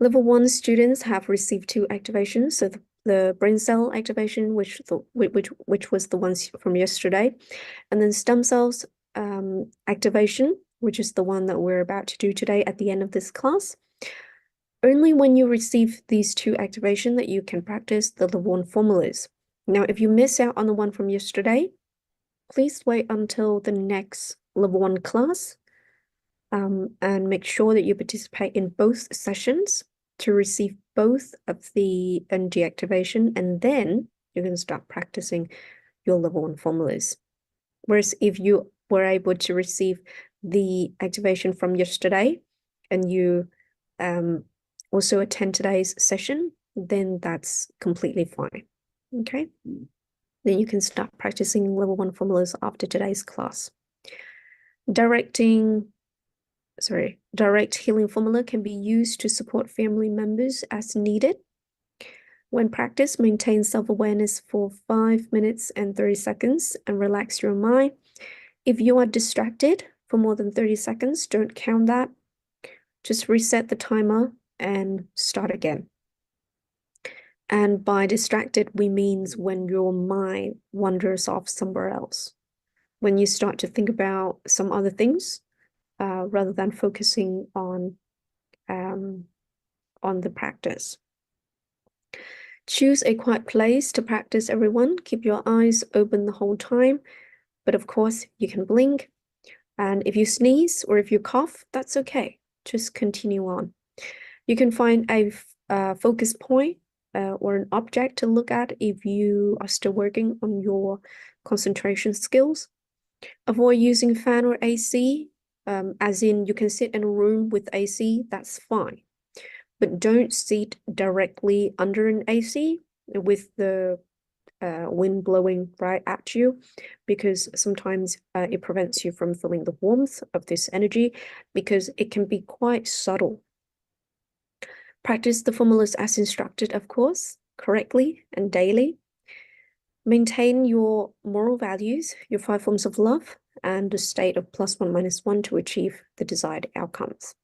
Level 1 students have received 2 activations, so the brain cell activation, which was the ones from yesterday, and then stem cells activation, which is the one that we're about to do today at the end of this class. Only when you receive these 2 activation that you can practice the level 1 formulas. Now, if you miss out on the one from yesterday, please wait until the next level 1 class, and make sure that you participate in both sessions to receive both of the energy activation, and then you're going to start practicing your level 1 formulas. Whereas if you were able to receive the activation from yesterday and you also attend today's session, then that's completely fine. Okay, then you can start practicing level 1 formulas after today's class. Direct healing formula can be used to support family members as needed. When practiced, maintain self-awareness for 5 minutes and 30 seconds and relax your mind. If you are distracted for more than 30 seconds, don't count that. Just reset the timer and start again. And by distracted, we means when your mind wanders off somewhere else. When you start to think about some other things, rather than focusing on the practice. Choose a quiet place to practice, everyone. Keep your eyes open the whole time, but of course you can blink. And if you sneeze or if you cough, that's okay. Just continue on. You can find a focus point or an object to look at if you are still working on your concentration skills. Avoid using fan or AC, as in you can sit in a room with AC, that's fine. But don't sit directly under an AC with the wind blowing right at you, because sometimes it prevents you from feeling the warmth of this energy, because it can be quite subtle. Practice the formulas as instructed, of course, correctly and daily. Maintain your moral values, your 5 forms of love, and a state of +1 -1 to achieve the desired outcomes.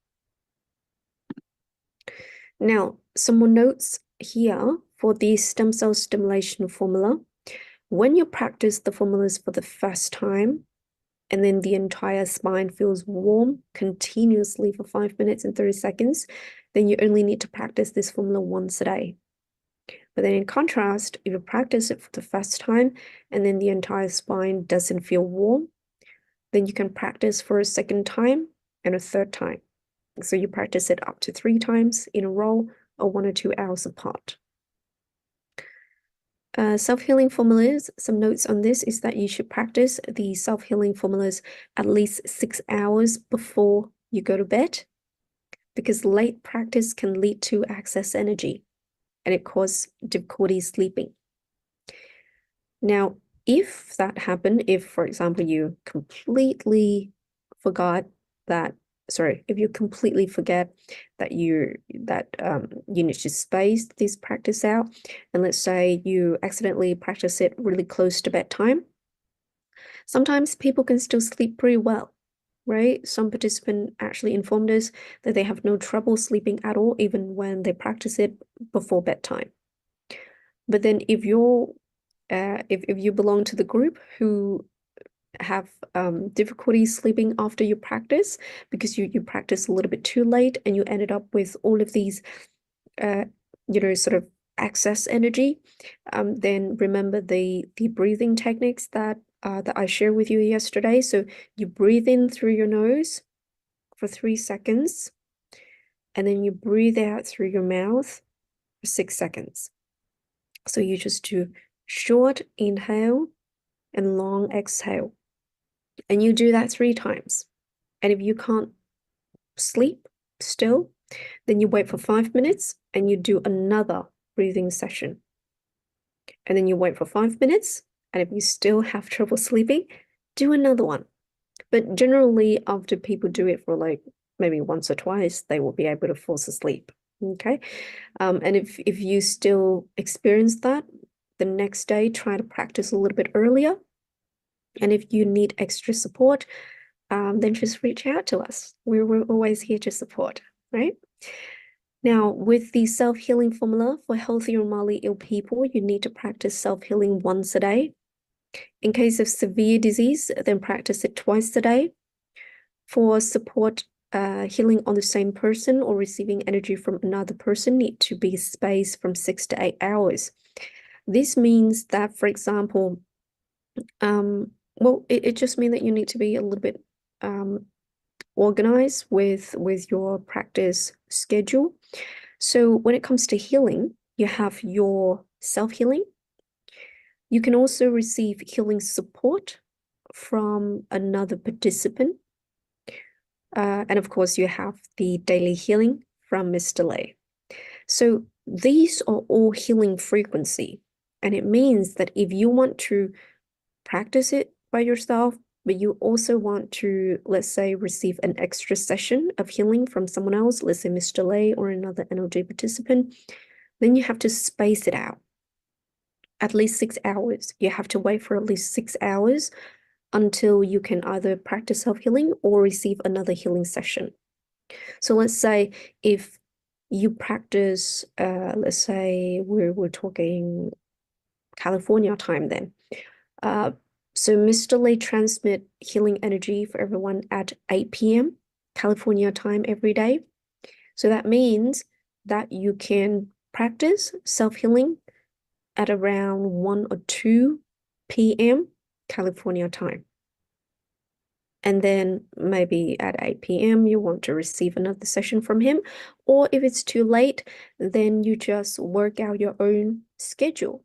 Now, some more notes here for the stem cell stimulation formula. When you practice the formulas for the first time, and then the entire spine feels warm continuously for 5 minutes and 30 seconds, then you only need to practice this formula once a day. But then in contrast, if you practice it for the first time, and then the entire spine doesn't feel warm, then you can practice for a second time and a third time. So you practice it up to 3 times in a row or 1 or 2 hours apart. Self-healing formulas, some notes on this is that you should practice the self-healing formulas at least 6 hours before you go to bed, because late practice can lead to excess energy and it causes difficulty sleeping. Now, if that happened, if, for example, you completely forgot that, if you completely forget that you need to space this practice out, and let's say you accidentally practice it really close to bedtime, sometimes people can still sleep pretty well. right? Some participant actually informed us that they have no trouble sleeping at all, even when they practice it before bedtime. But then if you belong to the group who have difficulty sleeping after you practice because you practice a little bit too late and you ended up with all of these sort of excess energy, then remember the breathing techniques that I shared with you yesterday. So you breathe in through your nose for 3 seconds, and then you breathe out through your mouth for 6 seconds. So you just do short inhale and long exhale. And you do that 3 times. And if you can't sleep still, then you wait for 5 minutes and you do another breathing session. And then you wait for 5 minutes. And if you still have trouble sleeping, do another one. But generally, after people do it for like maybe once or twice, they will be able to fall asleep. Okay. And if you still experience that, the next day, try to practice a little bit earlier. And if you need extra support, then just reach out to us. We're always here to support, right? Now, with the self-healing formula for healthy or mildly ill people, you need to practice self-healing once a day. In case of severe disease, then practice it twice a day. For support, healing on the same person or receiving energy from another person need to be spaced from 6 to 8 hours. This means that, for example, it just means that you need to be a little bit organized with your practice schedule. So when it comes to healing, you have your self-healing. You can also receive healing support from another participant. And of course, you have the daily healing from Mr. Lay. So these are all healing frequency. And it means that if you want to practice it by yourself, but you also want to, let's say, receive an extra session of healing from someone else, let's say Mr. Lay or another NLG participant, then you have to space it out. At least 6 hours. You have to wait for at least 6 hours until you can either practice self-healing or receive another healing session. So let's say if you practice, let's say we're talking California time then. So Mr. Lay transmit healing energy for everyone at 8 p.m. California time every day. So that means that you can practice self-healing at around 1 or 2 p.m. California time. And then maybe at 8 p.m. you want to receive another session from him. Or if it's too late, then you just work out your own schedule.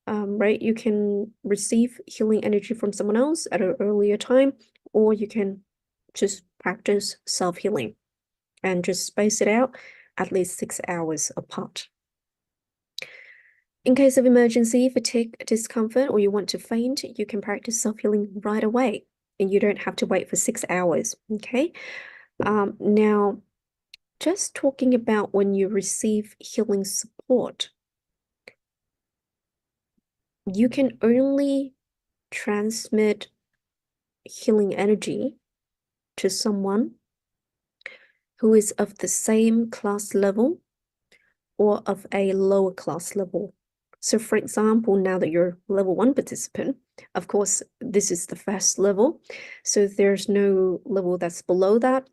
Right? You can receive healing energy from someone else at an earlier time, or you can just practice self-healing and just space it out at least 6 hours apart. In case of emergency, fatigue, discomfort, or you want to faint, you can practice self-healing right away, and you don't have to wait for 6 hours, okay? Now, just talking about when you receive healing support, you can only transmit healing energy to someone who is of the same class level or of a lower class level. So for example, now that you're level 1 participant, of course, this is the first level. So there's no level that's below that.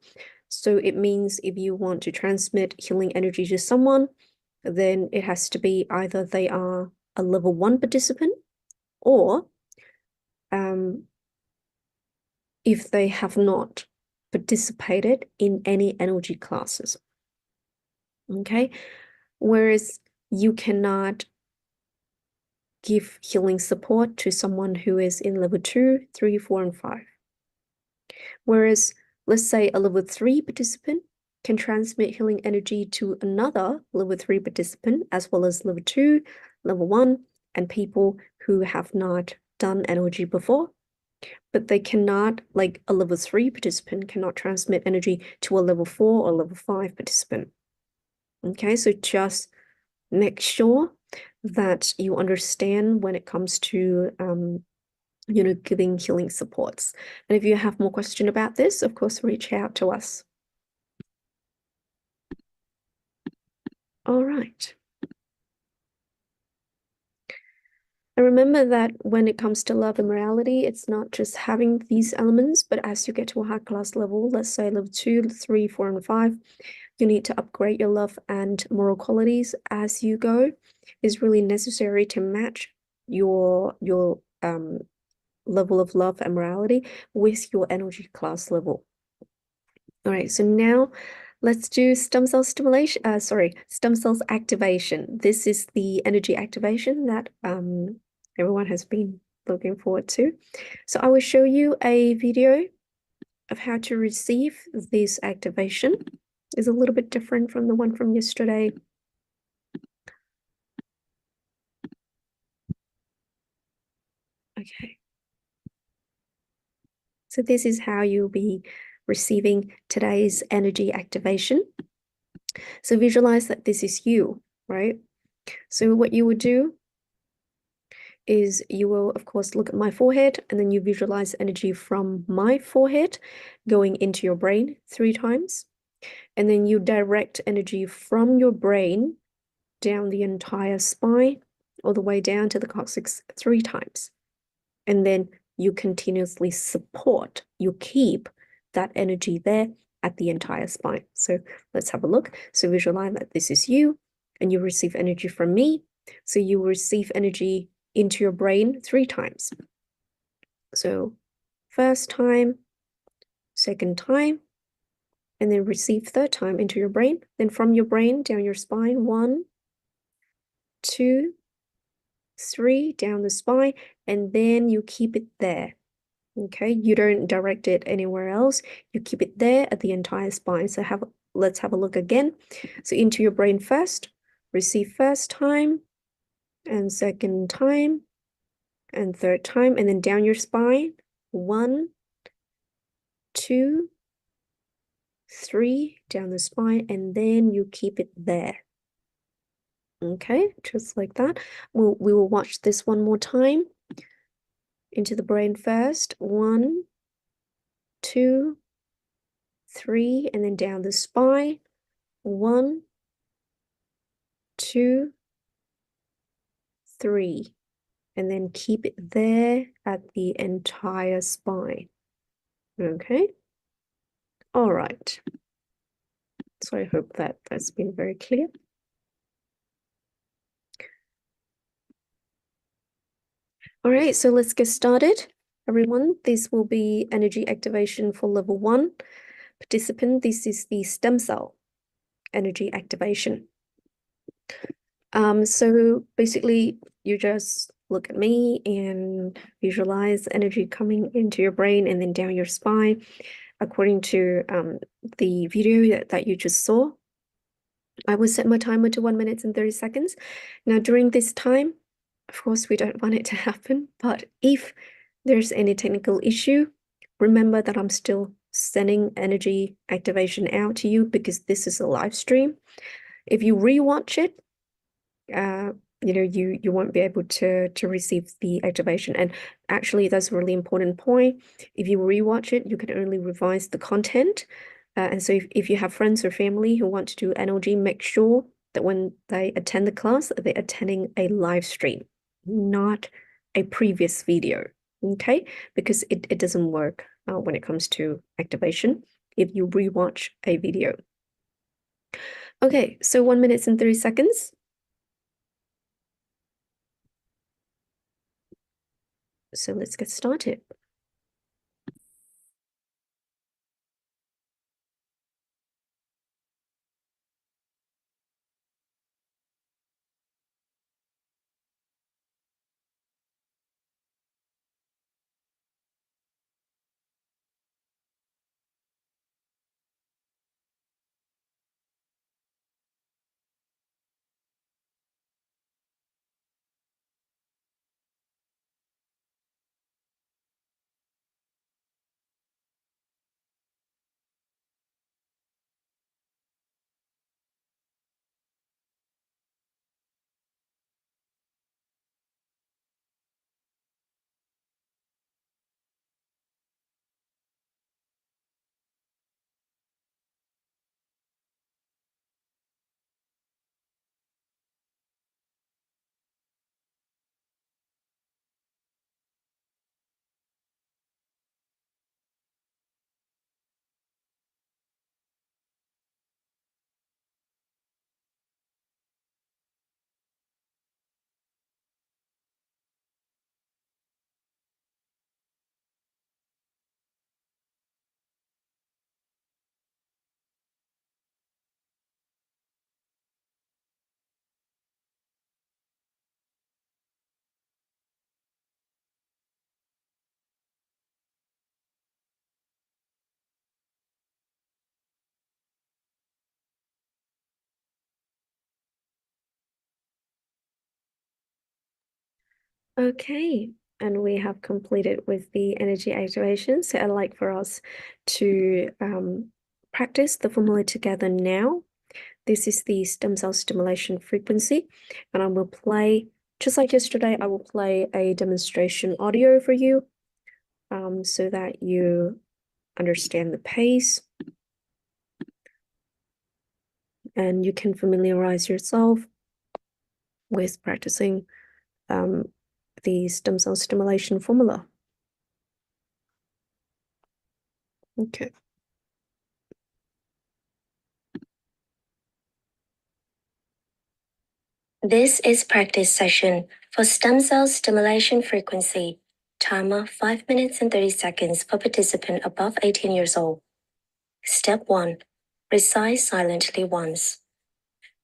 So it means if you want to transmit healing energy to someone, then it has to be either they are a level 1 participant or if they have not participated in any energy classes. Okay? Whereas you cannot give healing support to someone who is in level 2, 3, 4, and 5. Whereas, let's say a level 3 participant can transmit healing energy to another level 3 participant, as well as level 2, level 1, and people who have not done energy before. But they cannot, like a level 3 participant cannot transmit energy to a level 4 or level 5 participant. Okay, so just make sure that you understand when it comes to giving healing supports. And if you have more question about this, of course, reach out to us. All right. And remember that when it comes to love and morality, it's not just having these elements, but as you get to a high class level, let's say level 2, 3, 4, and 5, you need to upgrade your love and moral qualities as you go. It's really necessary to match your level of love and morality with your energy class level. All right, so now let's do stem cell stimulation. Stem cells activation. This is the energy activation that everyone has been looking forward to. So I will show you a video of how to receive this activation. It's a little bit different from the one from yesterday. Okay. So this is how you'll be receiving today's energy activation. So visualize that this is you, right? So what you would do is you will, of course, look at my forehead, and then you visualize energy from my forehead going into your brain 3 times. And then you direct energy from your brain down the entire spine, all the way down to the coccyx 3 times. And then you continuously support, you keep that energy there at the entire spine. So let's have a look. So visualize that this is you, and you receive energy from me. So you receive energy into your brain 3 times. So first time, second time, and then receive third time into your brain. Then from your brain down your spine, 1, 2, 3, down the spine, and then you keep it there. Okay, you don't direct it anywhere else. You keep it there at the entire spine. So let's have a look again. So into your brain first, receive first time, and second time, and third time, and then down your spine, 1, 2, 3, down the spine, and then you keep it there. Okay, just like that. We will watch this one more time. Into the brain first, 1, 2, 3, and then down the spine, 1, 2, 3, and then keep it there at the entire spine. Okay. All right. So I hope that that's been very clear. All right, so let's get started. Everyone, this will be energy activation for level 1. Participant, this is the stem cell energy activation. So basically you just look at me and visualize energy coming into your brain and then down your spine according to the video that you just saw. I will set my timer to 1 minute and 30 seconds. Now during this time, of course, we don't want it to happen, but if there's any technical issue, remember that I'm still sending energy activation out to you because this is a live stream. If you rewatch it, you won't be able to receive the activation. And actually, that's a really important point. If you rewatch it, you can only revise the content. And so if you have friends or family who want to do NLG, make sure that when they attend the class, they're attending a live stream, not a previous video, okay? Because it doesn't work when it comes to activation if you rewatch a video. Okay, so 1 minute and 30 seconds. So let's get started. Okay, and we have completed with the energy activation. So I'd like for us to practice the formula together now. This is the stem cell stimulation frequency, and I will play, just like yesterday, I will play a demonstration audio for you so that you understand the pace and you can familiarize yourself with practicing the stem cell stimulation formula. Okay. This is practice session for stem cell stimulation frequency. Timer 5 minutes and 30 seconds for participant above 18 years old. Step 1. Recite silently once.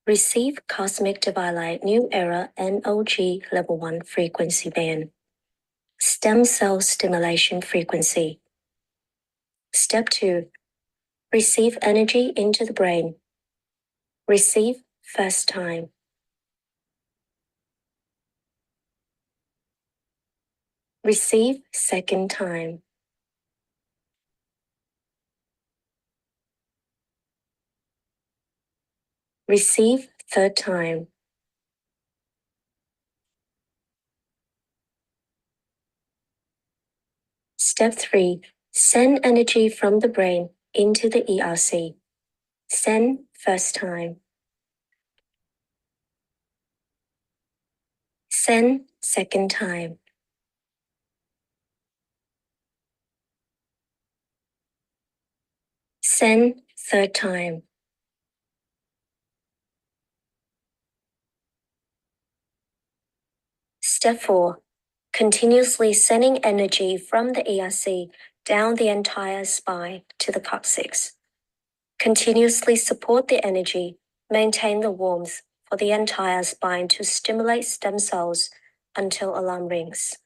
Receive Cosmic Divine Light New Era NOG Level 1 frequency band. Stem cell stimulation frequency. Step 2. Receive energy into the brain. Receive first time. Receive second time. Receive third time. Step 3. Send energy from the brain into the ERC. Send first time. Send second time. Send third time. Step 4. Continuously sending energy from the ERC down the entire spine to the coccyx. Continuously support the energy, maintain the warmth for the entire spine to stimulate stem cells until alarm rings.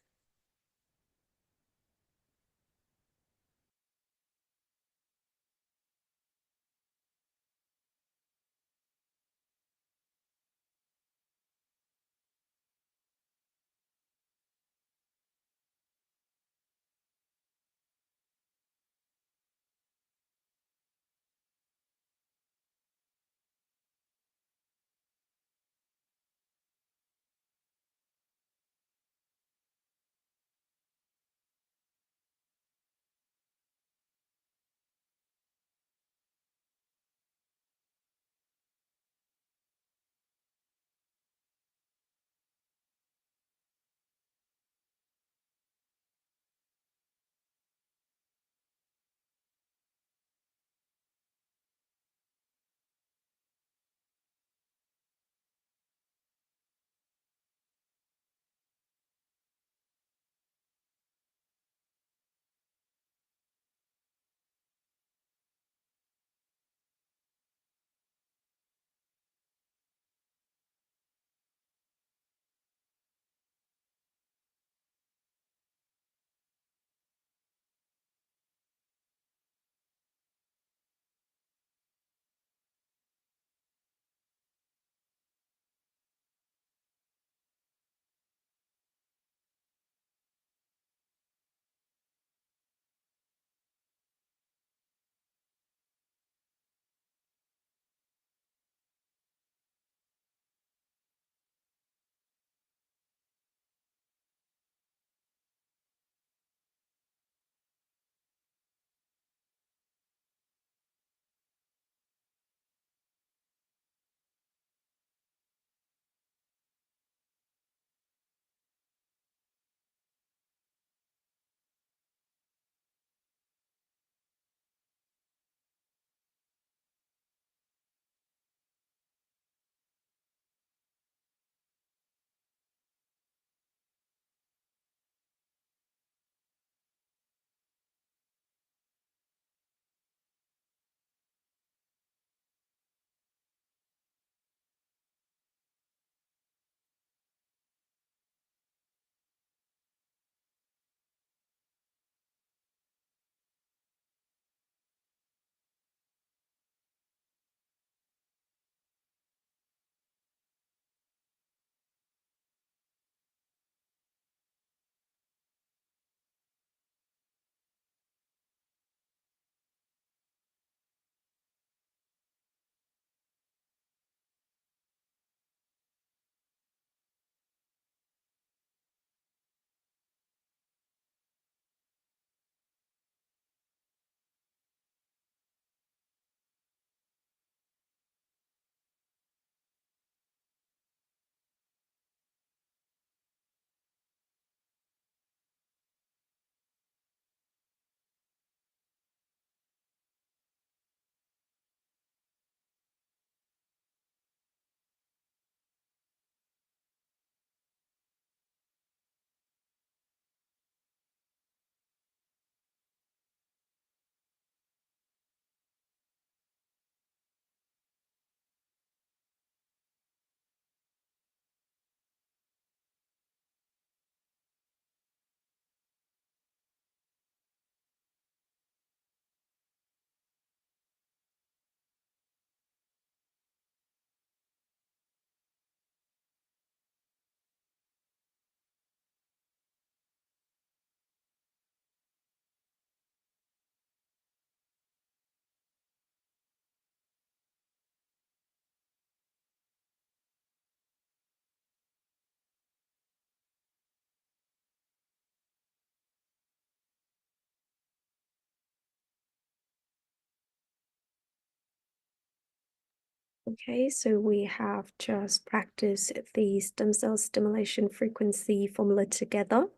Okay, so we have just practiced the stem cell stimulation frequency formula together.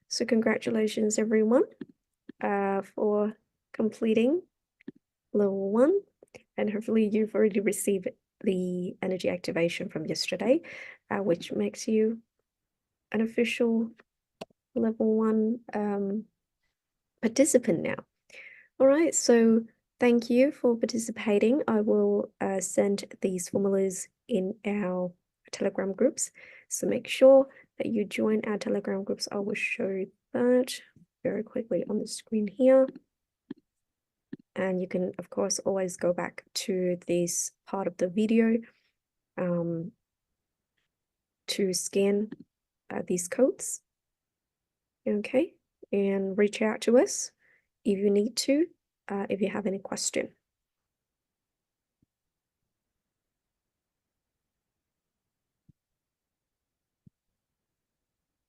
So congratulations, everyone, for completing level 1. And hopefully you've already received the energy activation from yesterday, which makes you an official level 1 participant now. All right, so thank you for participating. I will send these formulas in our Telegram groups. So make sure that you join our Telegram groups. I will show that very quickly on the screen here. And you can, of course, always go back to this part of the video to scan these codes. Okay, and reach out to us if you need to, if you have any question.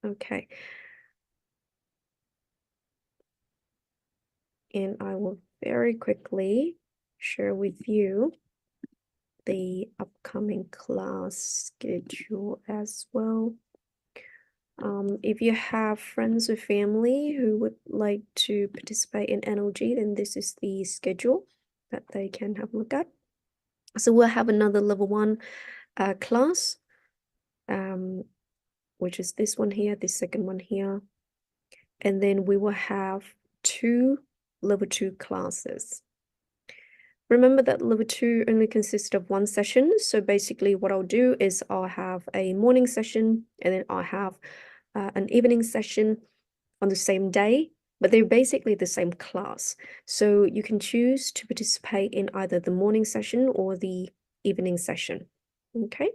Okay. And I will very quickly share with you the upcoming class schedule as well. If you have friends or family who would like to participate in NLG, then this is the schedule that they can have a look at. So we'll have another level 1 class, which is this one here, this second one here. And then we will have 2 level 2 classes. Remember that level 2 only consists of 1 session. So basically what I'll do is I'll have a morning session and then I'll have an evening session on the same day, but they're basically the same class. So you can choose to participate in either the morning session or the evening session. Okay.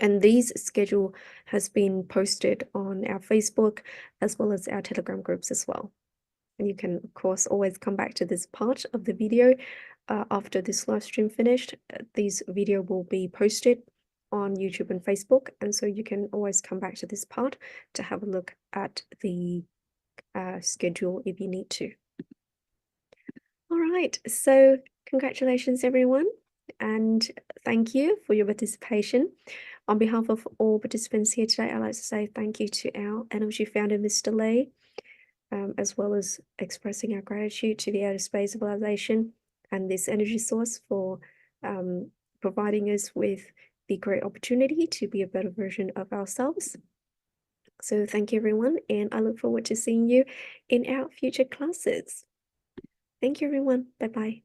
And this schedule has been posted on our Facebook as well as our Telegram groups as well. And you can, of course, always come back to this part of the video after this live stream finished. This video will be posted on YouTube and Facebook. And so you can always come back to this part to have a look at the schedule if you need to. All right. So congratulations, everyone. And thank you for your participation. On behalf of all participants here today, I'd like to say thank you to our NLG founder, Mr. Lei, as well as expressing our gratitude to the Outer Space Civilization and this energy source for providing us with the great opportunity to be a better version of ourselves. So thank you, everyone, and I look forward to seeing you in our future classes. Thank you, everyone. Bye-bye.